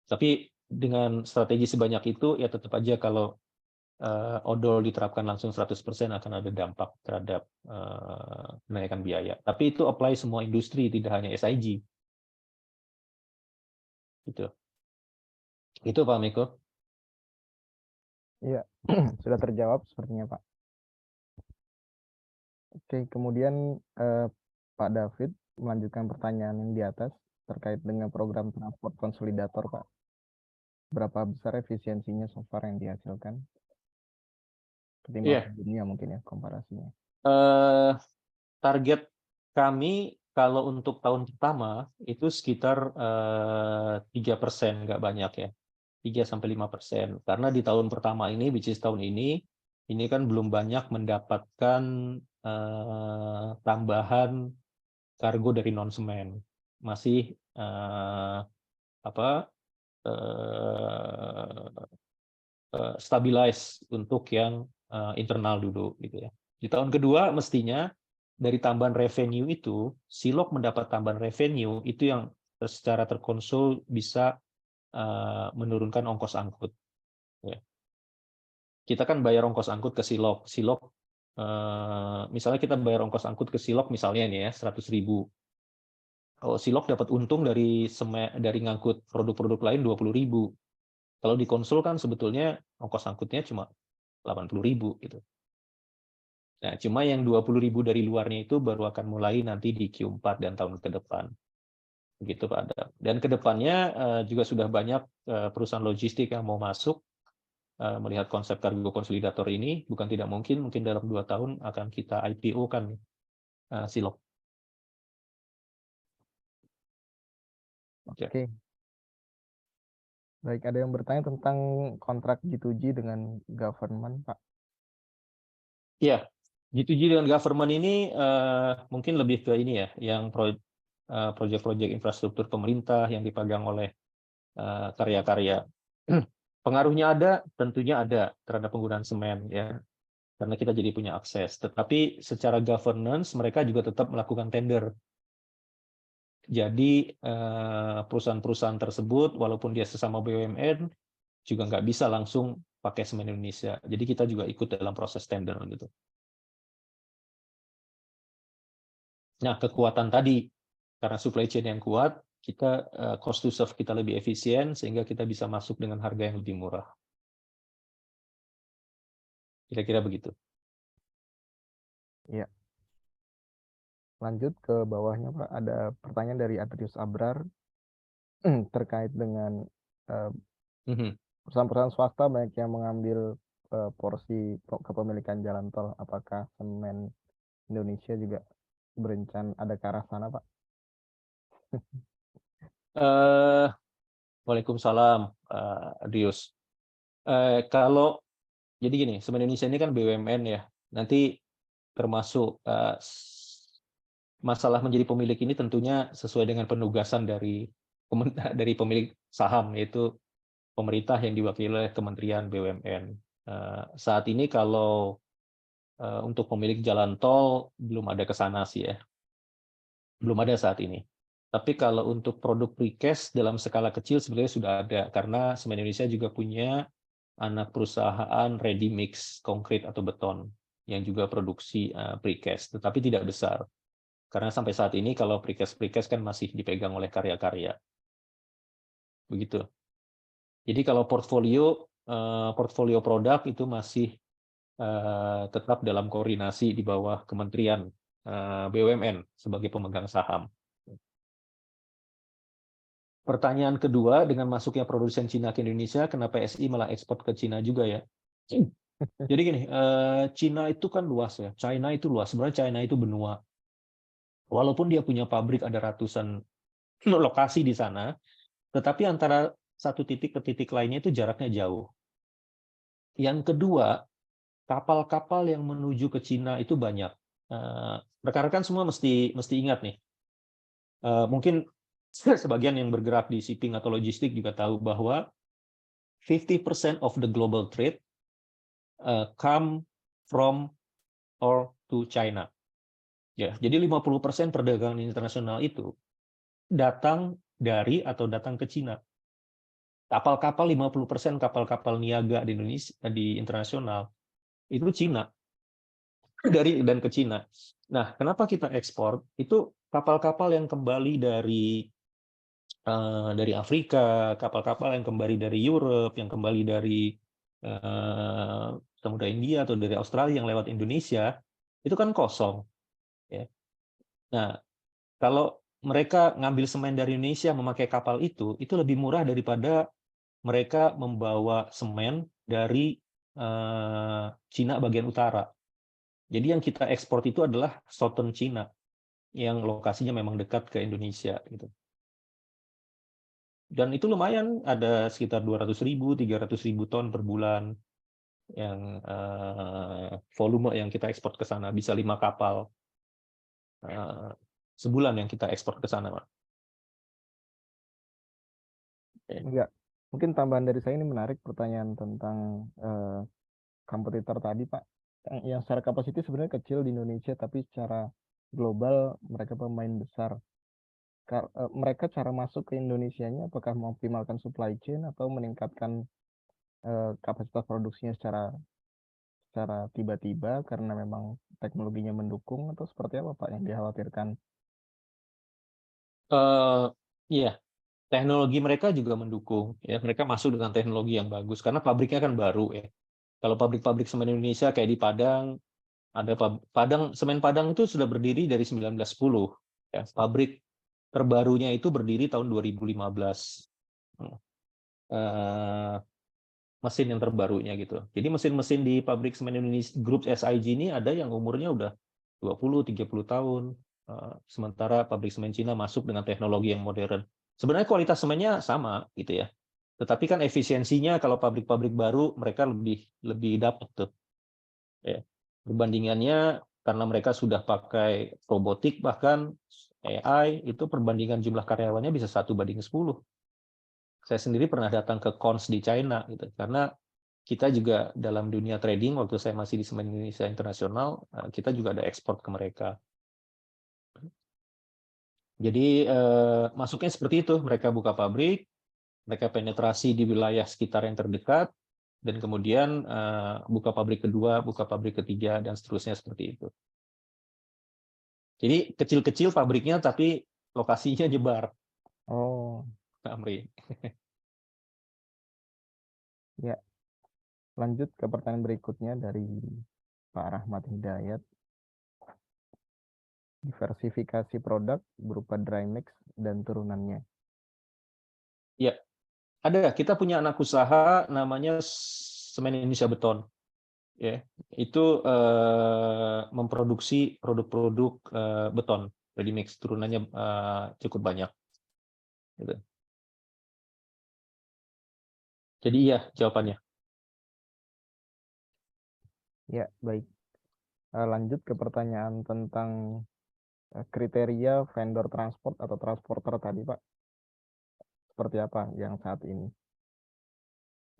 Tapi dengan strategi sebanyak itu, ya tetap aja kalau odol diterapkan langsung 100% akan ada dampak terhadap kenaikan biaya. Tapi itu apply semua industri, tidak hanya SIG. Gitu. Itu Pak Miko. Iya, sudah terjawab sepertinya Pak. Oke, kemudian Pak David melanjutkan pertanyaan yang di atas terkait dengan program transport konsolidator Pak. Berapa besar efisiensinya so far yang dihasilkan? Ketimbang sebelumnya mungkin ya komparasinya. Target kami kalau untuk tahun pertama itu sekitar 3%, nggak banyak ya, 3-5%. Karena di tahun pertama ini, which is tahun ini kan belum banyak mendapatkan tambahan kargo dari non semen, masih stabilize untuk yang internal dulu gitu ya. Di tahun kedua mestinya dari tambahan revenue itu, Silog mendapat tambahan revenue itu yang secara terkonsul bisa menurunkan ongkos angkut. Ya. Kita kan bayar ongkos angkut ke Silog. Silog misalnya kita bayar ongkos angkut ke Silog misalnya nih ya 100.000. Kalau Silog dapat untung dari ngangkut produk-produk lain 20.000. Kalau dikonsul kan sebetulnya ongkos angkutnya cuma 80.000 gitu. Nah, cuma yang 20.000 dari luarnya itu baru akan mulai nanti di Q4 dan tahun ke depan. Begitu Pak Adam. Dan ke depannya juga sudah banyak perusahaan logistik yang mau masuk melihat konsep kargo konsolidator ini, bukan tidak mungkin dalam 2 tahun akan kita IPO kan Silog. Oke. Baik, ada yang bertanya tentang kontrak G2G dengan government, Pak. Iya, G2G dengan government ini mungkin lebih ke ini ya, yang proyek-proyek infrastruktur pemerintah yang dipegang oleh karya-karya. Pengaruhnya ada, tentunya ada terhadap penggunaan semen ya, karena kita jadi punya akses. Tetapi secara governance mereka juga tetap melakukan tender. Jadi perusahaan-perusahaan tersebut, walaupun dia sesama BUMN, juga nggak bisa langsung pakai semen Indonesia. Jadi kita juga ikut dalam proses tender gitu. Nah, kekuatan tadi, karena supply chain yang kuat, kita cost to serve kita lebih efisien, sehingga kita bisa masuk dengan harga yang lebih murah. Kira-kira begitu. Iya. Lanjut ke bawahnya, Pak. Ada pertanyaan dari Adrius Abrar terkait dengan perusahaan-perusahaan swasta banyak yang mengambil porsi kepemilikan jalan tol. Apakah semen Indonesia juga berencana ada ke arah sana, Pak? Waalaikumsalam, Adrius. Kalau jadi gini, semen Indonesia ini kan BUMN ya. Nanti termasuk masalah menjadi pemilik ini tentunya sesuai dengan penugasan dari pemilik saham, yaitu pemerintah yang diwakili oleh Kementerian BUMN. Saat ini kalau untuk pemilik jalan tol belum ada ke sana sih ya. Belum ada saat ini. Tapi kalau untuk produk precast dalam skala kecil sebenarnya sudah ada, karena Semen Indonesia juga punya anak perusahaan ready mix konkrit atau beton yang juga produksi precast, tetapi tidak besar. Karena sampai saat ini kalau precast kan masih dipegang oleh karya-karya. Begitu. Jadi kalau portfolio produk itu masih tetap dalam koordinasi di bawah Kementerian BUMN sebagai pemegang saham. Pertanyaan kedua, dengan masuknya produsen Cina ke Indonesia, kenapa SI malah ekspor ke Cina juga ya? Jadi gini, Cina itu kan luas ya. China itu luas. Sebenarnya China itu benua. Walaupun dia punya pabrik ada ratusan lokasi di sana, tetapi antara satu titik ke titik lainnya itu jaraknya jauh. Yang kedua, kapal-kapal yang menuju ke Cina itu banyak. Rekan-rekan semua mesti ingat nih. Mungkin sebagian yang bergerak di shipping atau logistik juga tahu bahwa 50% of the global trade come from or to China. Ya, jadi 50% perdagangan internasional itu datang dari atau datang ke Cina. Kapal-kapal 50% kapal-kapal niaga di Indonesia di internasional itu Cina dan ke Cina. Nah, kenapa kita ekspor? Itu kapal-kapal yang kembali dari Afrika, kapal-kapal yang kembali dari Europe, yang kembali dari Samudra India atau dari Australia yang lewat Indonesia, itu kan kosong. Ya. Nah, kalau mereka ngambil semen dari Indonesia memakai kapal itu lebih murah daripada mereka membawa semen dari Cina bagian utara. Jadi yang kita ekspor itu adalah Southern Cina, yang lokasinya memang dekat ke Indonesia. Gitu. Dan itu lumayan, ada sekitar 200.000, 300.000 ton per bulan yang volume yang kita ekspor ke sana, bisa 5 kapal sebulan yang kita ekspor ke sana, Pak. Enggak. Mungkin tambahan dari saya ini menarik pertanyaan tentang kompetitor tadi, Pak. Yang secara kapasitas sebenarnya kecil di Indonesia, tapi secara global mereka pemain besar. Mereka cara masuk ke Indonesianya apakah mengoptimalkan supply chain atau meningkatkan kapasitas produksinya secara tiba-tiba karena memang teknologinya mendukung, atau seperti apa Pak yang dikhawatirkan? Iya, teknologi mereka juga mendukung. Ya, mereka masuk dengan teknologi yang bagus karena pabriknya kan baru ya. Kalau pabrik-pabrik semen Indonesia kayak di Padang, ada semen Padang itu sudah berdiri dari 1910. Ya, pabrik terbarunya itu berdiri tahun 2015. Mesin yang terbarunya gitu. Jadi mesin-mesin di pabrik semen Indonesia Grup SIG ini ada yang umurnya udah 20-30 tahun. Sementara pabrik semen Cina masuk dengan teknologi yang modern. Sebenarnya kualitas semennya sama gitu ya. Tetapi kan efisiensinya kalau pabrik-pabrik baru mereka lebih dapat tuh. Ya. Perbandingannya karena mereka sudah pakai robotik bahkan AI itu perbandingan jumlah karyawannya bisa 1:10. Saya sendiri pernah datang ke Cons di China gitu karena kita juga dalam dunia trading waktu saya masih di Semen Indonesia Internasional kita juga ada ekspor ke mereka. Jadi masuknya seperti itu, mereka buka pabrik, mereka penetrasi di wilayah sekitar yang terdekat dan kemudian buka pabrik kedua, buka pabrik ketiga dan seterusnya seperti itu. Jadi kecil-kecil pabriknya tapi lokasinya nyebar. Oh, Amri. ya. Lanjut ke pertanyaan berikutnya dari Pak Rahmat Hidayat. Diversifikasi produk berupa dry mix dan turunannya. Ya, ada. Kita punya anak usaha namanya Semen Indonesia Beton. Ya, itu memproduksi produk-produk beton ready mix, turunannya cukup banyak. Gitu. Jadi iya jawabannya. Ya, baik. Lanjut ke pertanyaan tentang kriteria vendor transport atau transporter tadi, Pak. Seperti apa yang saat ini?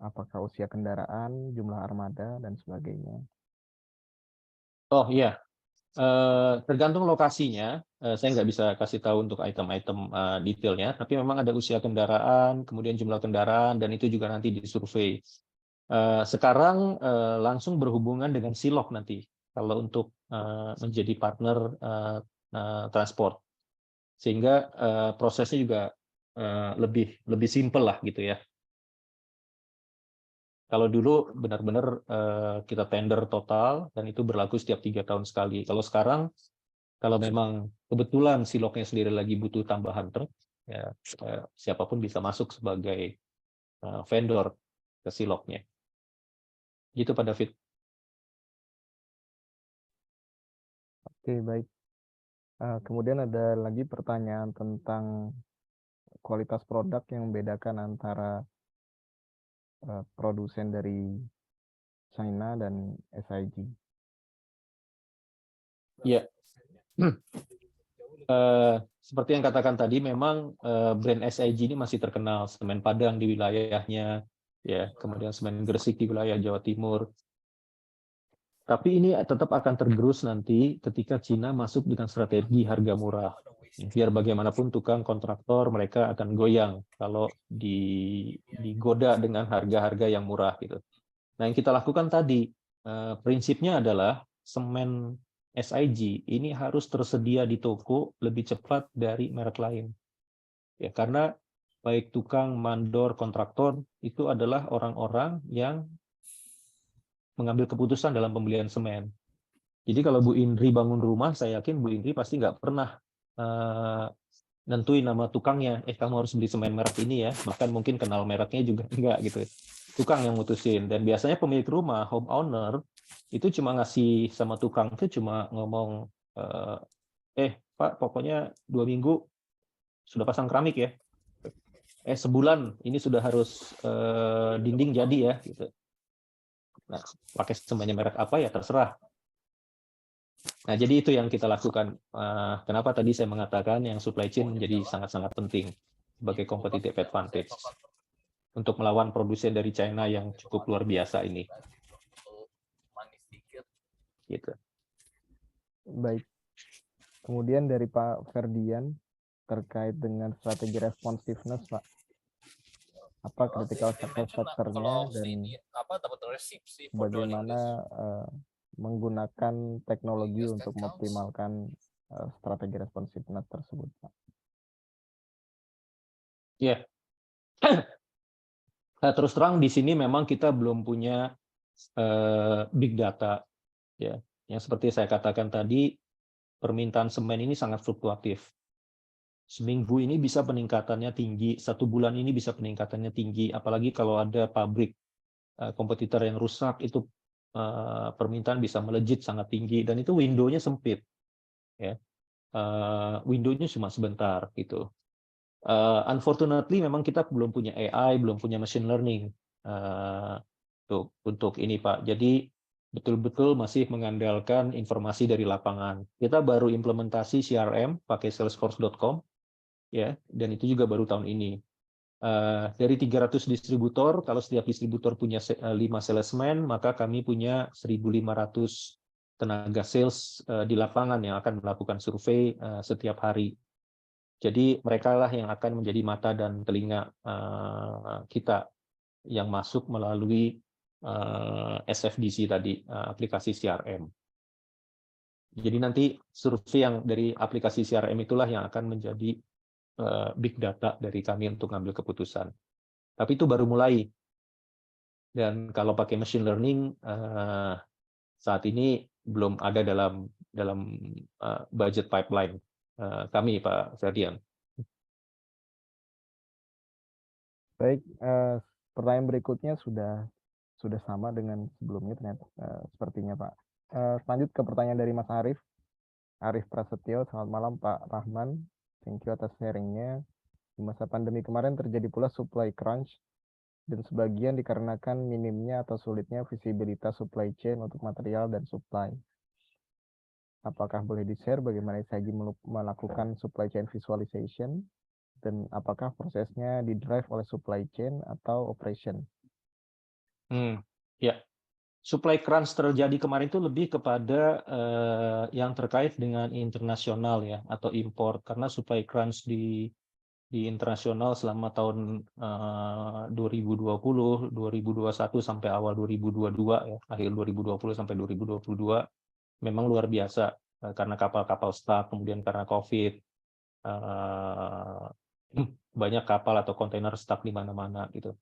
Apakah usia kendaraan, jumlah armada, dan sebagainya? Oh iya, tergantung lokasinya. Saya nggak bisa kasih tahu untuk item-item detailnya, tapi memang ada usia kendaraan, kemudian jumlah kendaraan, dan itu juga nanti disurvei. Sekarang langsung berhubungan dengan Silog nanti, kalau untuk menjadi partner transport, sehingga prosesnya juga lebih simpel lah gitu ya. Kalau dulu benar-benar kita tender total dan itu berlaku setiap 3 tahun sekali. Kalau sekarang, kalau memang kebetulan Silognya sendiri lagi butuh tambahan truk, ya, siapapun bisa masuk sebagai vendor ke silognya. Gitu Pak David. Oke, baik. Kemudian ada lagi pertanyaan tentang kualitas produk yang membedakan antara produsen dari China dan SIG. Ya, seperti yang katakan tadi, memang brand SIG ini masih terkenal semen Padang di wilayahnya, ya, kemudian semen Gresik di wilayah Jawa Timur. Tapi ini tetap akan tergerus nanti ketika Cina masuk dengan strategi harga murah. Biar bagaimanapun tukang kontraktor mereka akan goyang kalau digoda dengan harga-harga yang murah gitu. Nah, yang kita lakukan tadi prinsipnya adalah semen SIG ini harus tersedia di toko lebih cepat dari merek lain. Ya, karena baik tukang, mandor, kontraktor itu adalah orang-orang yang mengambil keputusan dalam pembelian semen. Jadi kalau Bu Indri bangun rumah, saya yakin Bu Indri pasti nggak pernah nentuin nama tukangnya, kamu harus beli semen merek ini ya, bahkan mungkin kenal mereknya juga enggak gitu. Tukang yang mutusin, dan biasanya pemilik rumah, home owner, itu cuma ngasih sama tukang itu cuma ngomong, Pak, pokoknya 2 minggu sudah pasang keramik ya, sebulan ini sudah harus dinding jadi ya, gitu. Nah, pakai semennya merek apa ya terserah. Nah, jadi itu yang kita lakukan. Kenapa tadi saya mengatakan yang supply chain menjadi sangat-sangat penting sebagai competitive advantage untuk melawan produsen dari China yang cukup luar biasa ini. Gitu. Baik. Kemudian dari Pak Ferdian terkait dengan strategi responsiveness, Pak. Apa critical success factor-nya dan bagaimana menggunakan teknologi untuk mengoptimalkan strategi responsiveness tersebut, Pak? Ya, terus terang di sini memang kita belum punya big data, ya. Yang seperti saya katakan tadi, permintaan semen ini sangat fluktuatif. Seminggu ini bisa peningkatannya tinggi, 1 bulan ini bisa peningkatannya tinggi, apalagi kalau ada pabrik kompetitor yang rusak, itu permintaan bisa melejit sangat tinggi, dan itu window-nya sempit. Ya. Window-nya cuma sebentar gitu. Unfortunately memang kita belum punya AI, belum punya machine learning untuk ini Pak. Jadi betul-betul masih mengandalkan informasi dari lapangan. Kita baru implementasi CRM pakai salesforce.com, ya, dan itu juga baru tahun ini. Dari 300 distributor, kalau setiap distributor punya 5 salesman, maka kami punya 1.500 tenaga sales di lapangan yang akan melakukan survei setiap hari. Jadi mereka lah yang akan menjadi mata dan telinga kita yang masuk melalui SFDC tadi, aplikasi CRM. Jadi nanti survei yang dari aplikasi CRM itulah yang akan menjadi big data dari kami untuk mengambil keputusan. Tapi itu baru mulai. Dan kalau pakai machine learning saat ini belum ada dalam budget pipeline kami, Pak Ferdian. Baik, pertanyaan berikutnya sudah sama dengan sebelumnya ternyata sepertinya, Pak. Lanjut ke pertanyaan dari Mas Arif Prasetyo. Selamat malam Pak Rahman, thank you atas sharingnya. Di masa pandemi kemarin terjadi pula supply crunch dan sebagian dikarenakan minimnya atau sulitnya visibilitas supply chain untuk material dan supply. Apakah boleh di-share bagaimana SIG melakukan supply chain visualization dan apakah prosesnya di-drive oleh supply chain atau operation? Ya, supply crunch terjadi kemarin itu lebih kepada yang terkait dengan internasional ya, atau import, karena supply crunch di internasional selama tahun 2020, 2021 sampai awal 2022 ya, akhir 2020 sampai 2022 memang luar biasa karena kapal-kapal stuck, kemudian karena COVID banyak kapal atau kontainer stuck di mana-mana gitu.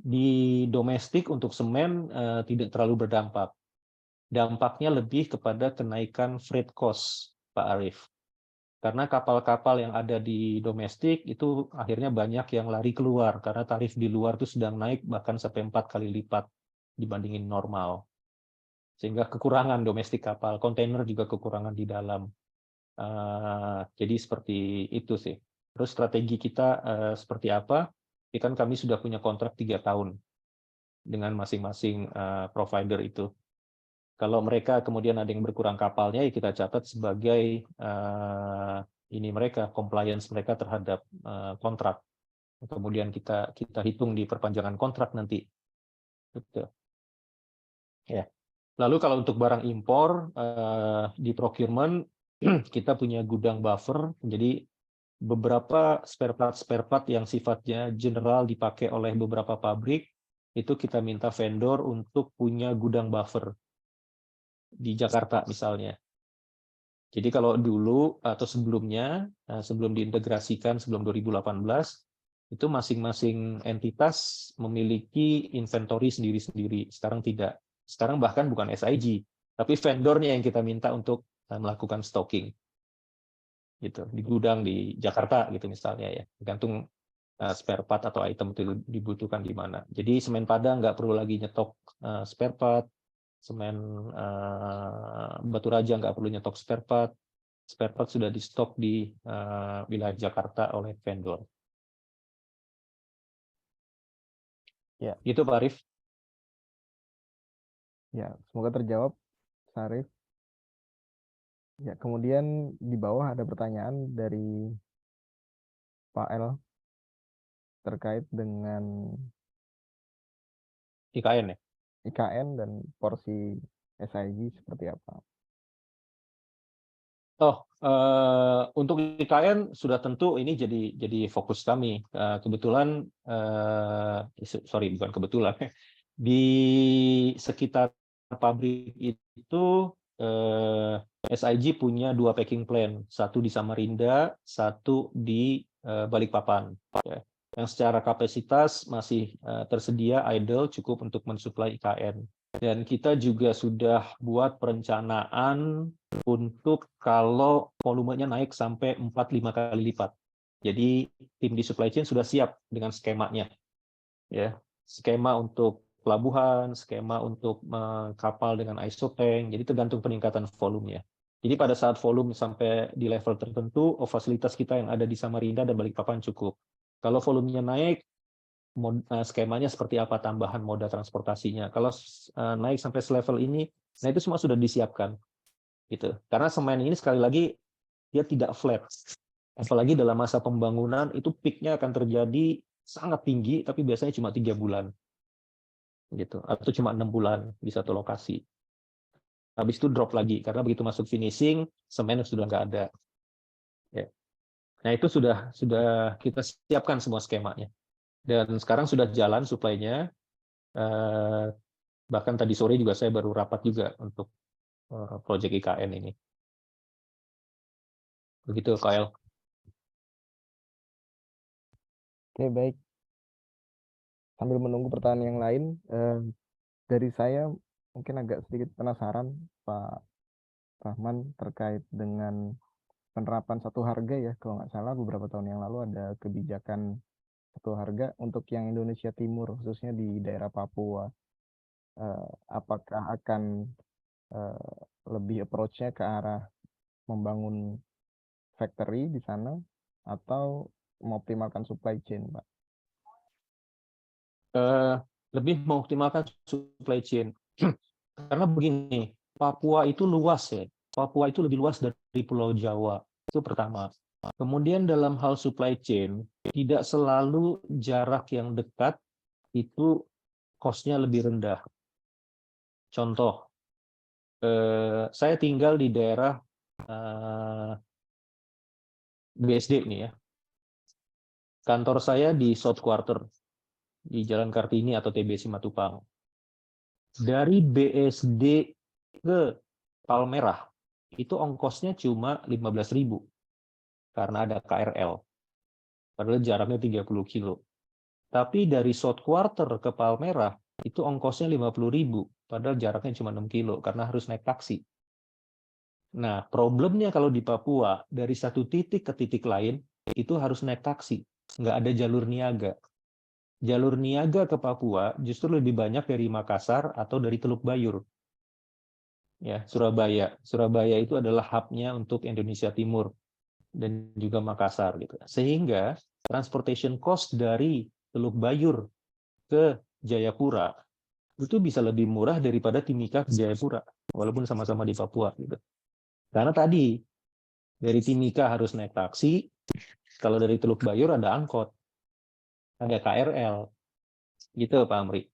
Di domestik untuk semen tidak terlalu berdampak. Dampaknya lebih kepada kenaikan freight cost, Pak Arif. Karena kapal-kapal yang ada di domestik itu akhirnya banyak yang lari keluar karena tarif di luar itu sedang naik bahkan sampai 4 kali lipat dibandingin normal. Sehingga kekurangan domestik kapal, kontainer juga kekurangan di dalam. Jadi seperti itu sih. Terus strategi kita seperti apa? Ya kan kami sudah punya kontrak 3 tahun dengan masing-masing provider itu. Kalau mereka kemudian ada yang berkurang kapalnya, ya kita catat sebagai ini mereka compliance mereka terhadap kontrak. Kemudian kita hitung di perpanjangan kontrak nanti. Gitu. Ya. Lalu kalau untuk barang impor di procurement kita punya gudang buffer. Jadi beberapa spare part yang sifatnya general dipakai oleh beberapa pabrik itu kita minta vendor untuk punya gudang buffer di Jakarta misalnya. Jadi kalau dulu atau sebelumnya, sebelum diintegrasikan sebelum 2018, itu masing-masing entitas memiliki inventory sendiri-sendiri. Sekarang tidak. Sekarang bahkan bukan SIG, tapi vendornya yang kita minta untuk melakukan stocking. Gitu, di gudang di Jakarta gitu misalnya ya. Tergantung spare part atau item itu dibutuhkan di mana. Jadi semen Padang nggak perlu lagi nyetok spare part, semen Batu Raja nggak perlu nyetok spare part sudah di stok di wilayah Jakarta oleh vendor. Ya. Gitu Pak Arif. Ya, semoga terjawab, Sarif. Ya, kemudian di bawah ada pertanyaan dari Pak El terkait dengan IKN ya. IKN dan porsi SIG seperti apa. Untuk IKN sudah tentu ini jadi fokus kami. Kebetulan, sorry bukan kebetulan, di sekitar pabrik itu SIG punya 2 packing plant, satu di Samarinda, satu di Balikpapan. Yang secara kapasitas masih tersedia idle cukup untuk mensuplai IKN. Dan kita juga sudah buat perencanaan untuk kalau volumenya naik sampai 4-5 kali lipat. Jadi tim di supply chain sudah siap dengan skemanya. Ya, skema untuk pelabuhan, skema untuk kapal dengan ISO tank. Jadi tergantung peningkatan volumenya. Jadi pada saat volume sampai di level tertentu, fasilitas kita yang ada di Samarinda dan Balikpapan cukup. Kalau volumenya naik, skemanya seperti apa tambahan moda transportasinya. Kalau naik sampai selevel ini, nah itu semua sudah disiapkan. Gitu. Karena semen ini sekali lagi dia tidak flat. Apalagi dalam masa pembangunan itu peak-nya akan terjadi sangat tinggi, tapi biasanya cuma 3 bulan. Gitu. Atau cuma 6 bulan di satu lokasi. Habis itu drop lagi, karena begitu masuk finishing, semen sudah nggak ada. Ya. Nah itu sudah kita siapkan semua skemanya. Dan sekarang sudah jalan supply-nya. Bahkan tadi sore juga saya baru rapat juga untuk proyek IKN ini. Begitu, Kyle. Oke, baik. Sambil menunggu pertanyaan yang lain, dari saya mungkin agak sedikit penasaran, Pak Rahman, terkait dengan penerapan satu harga ya. Kalau nggak salah beberapa tahun yang lalu ada kebijakan satu harga untuk yang Indonesia Timur, khususnya di daerah Papua. Apakah akan lebih approach-nya ke arah membangun factory di sana atau mengoptimalkan supply chain, Pak? Lebih mengoptimalkan supply chain. Karena begini, Papua itu luas ya. Papua itu lebih luas dari Pulau Jawa. Itu pertama. Kemudian dalam hal supply chain, tidak selalu jarak yang dekat itu cost-nya lebih rendah. Contoh, saya tinggal di daerah BSD nih ya. Kantor saya di South Quarter, di Jalan Kartini atau TB Simatupang. Dari BSD ke Palmerah, itu ongkosnya cuma 15.000 karena ada KRL. Padahal jaraknya 30 kilo. Tapi dari South Quarter ke Palmerah, itu ongkosnya 50.000, padahal jaraknya cuma 6 kilo karena harus naik taksi. Nah, problemnya kalau di Papua, dari satu titik ke titik lain, itu harus naik taksi. Nggak ada jalur niaga. Jalur niaga ke Papua justru lebih banyak dari Makassar atau dari Teluk Bayur. Ya, Surabaya. Surabaya itu adalah hub-nya untuk Indonesia Timur dan juga Makassar. Gitu. Sehingga transportation cost dari Teluk Bayur ke Jayapura itu bisa lebih murah daripada Timika ke Jayapura, walaupun sama-sama di Papua. Gitu. Karena tadi, dari Timika harus naik taksi, kalau dari Teluk Bayur ada angkot, ada KRL, gitu Pak Amri.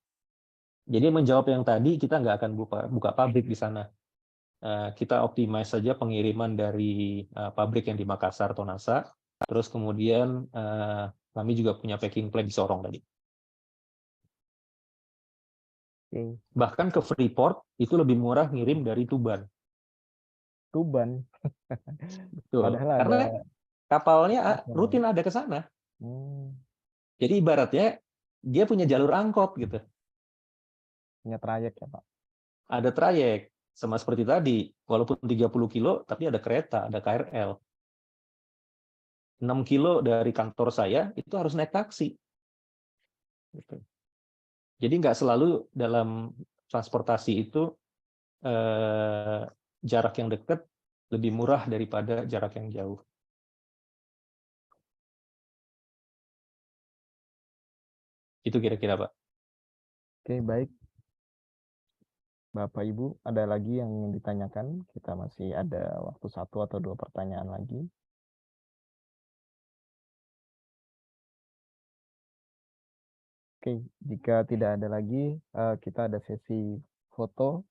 Jadi menjawab yang tadi, kita nggak akan buka pabrik di sana. Kita optimize saja pengiriman dari pabrik yang di Makassar, Tonasa, terus kemudian kami juga punya packing plant di Sorong tadi. Bahkan ke Freeport, itu lebih murah ngirim dari Tuban. Tuban. Betul. Padahal Karena ada kapalnya rutin ada ke sana. Jadi ibaratnya dia punya jalur angkot gitu. punya trayek ya Pak. Ada trayek, sama seperti tadi, walaupun 30 kilo, tapi ada kereta, ada KRL. 6 kilo dari kantor saya, itu harus naik taksi. Gitu. Jadi nggak selalu dalam transportasi itu jarak yang dekat lebih murah daripada jarak yang jauh. Itu kira-kira, Pak. Oke, baik. Bapak Ibu, ada lagi yang ingin ditanyakan? Kita masih ada waktu 1 atau 2 pertanyaan lagi. Oke, jika tidak ada lagi, kita ada sesi foto.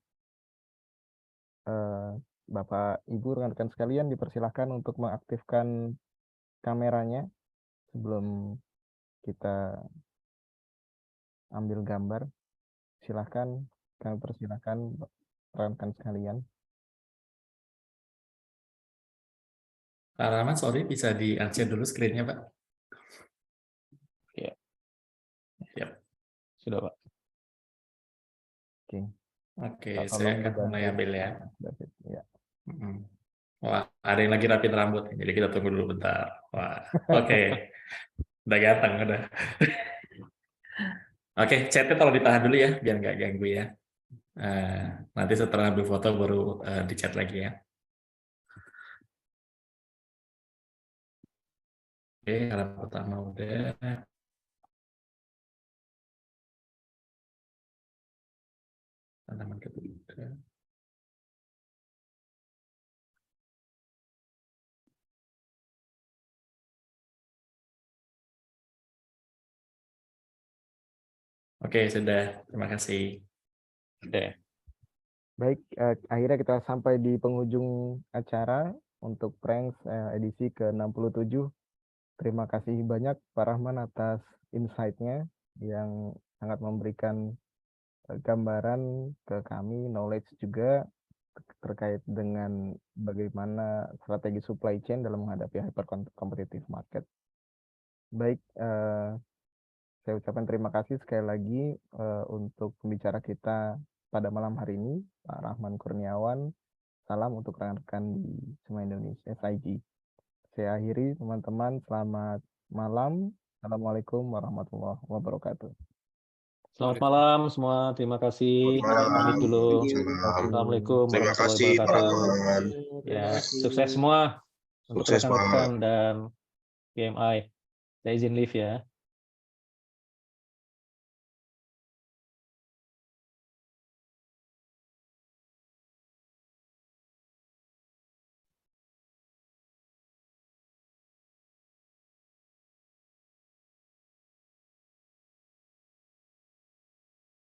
Bapak Ibu, rekan-rekan sekalian, dipersilahkan untuk mengaktifkan kameranya sebelum kita ambil gambar. Silahkan, kami persilahkan rekan-rekan sekalian. Pak Rahmat, sorry, bisa di-unshare dulu screen-nya, Pak? Ya. Yap. Sudah, Pak. Oke. Oke, Kita saya tolong akan dibantu, mulai ambil ya. David. Ya. Wah, ada yang lagi rapin rambut, jadi kita tunggu dulu bentar. Wah, oke. Udah ganteng, udah. Oke, chatnya tolong ditahan dulu ya, biar nggak ganggu ya. Nanti setelah ambil foto baru di chat lagi ya. Oke, halaman pertama udah. Halaman kedua. Oke, sudah. Terima kasih. Oke. Baik, akhirnya kita sampai di penghujung acara untuk Pranks edisi ke-67. Terima kasih banyak Pak Rahman atas insight-nya yang sangat memberikan gambaran ke kami, knowledge juga terkait dengan bagaimana strategi supply chain dalam menghadapi hyper competitive market. Baik, saya ucapkan terima kasih sekali lagi untuk pembicara kita pada malam hari ini, Pak Rahman Kurniawan. Salam untuk rekan-rekan di semua Indonesia, SIG. Saya akhiri, teman-teman. Selamat malam. Assalamualaikum warahmatullahi wabarakatuh. Selamat malam semua. Terima kasih. Pamit dulu. Assalamualaikum Terima warahmatullahi kasih, Pak wabarakatuh. Rahman. Ya, sukses semua untuk Sukses, Pak. rekan-rekan dan PMI. Saya izin live ya.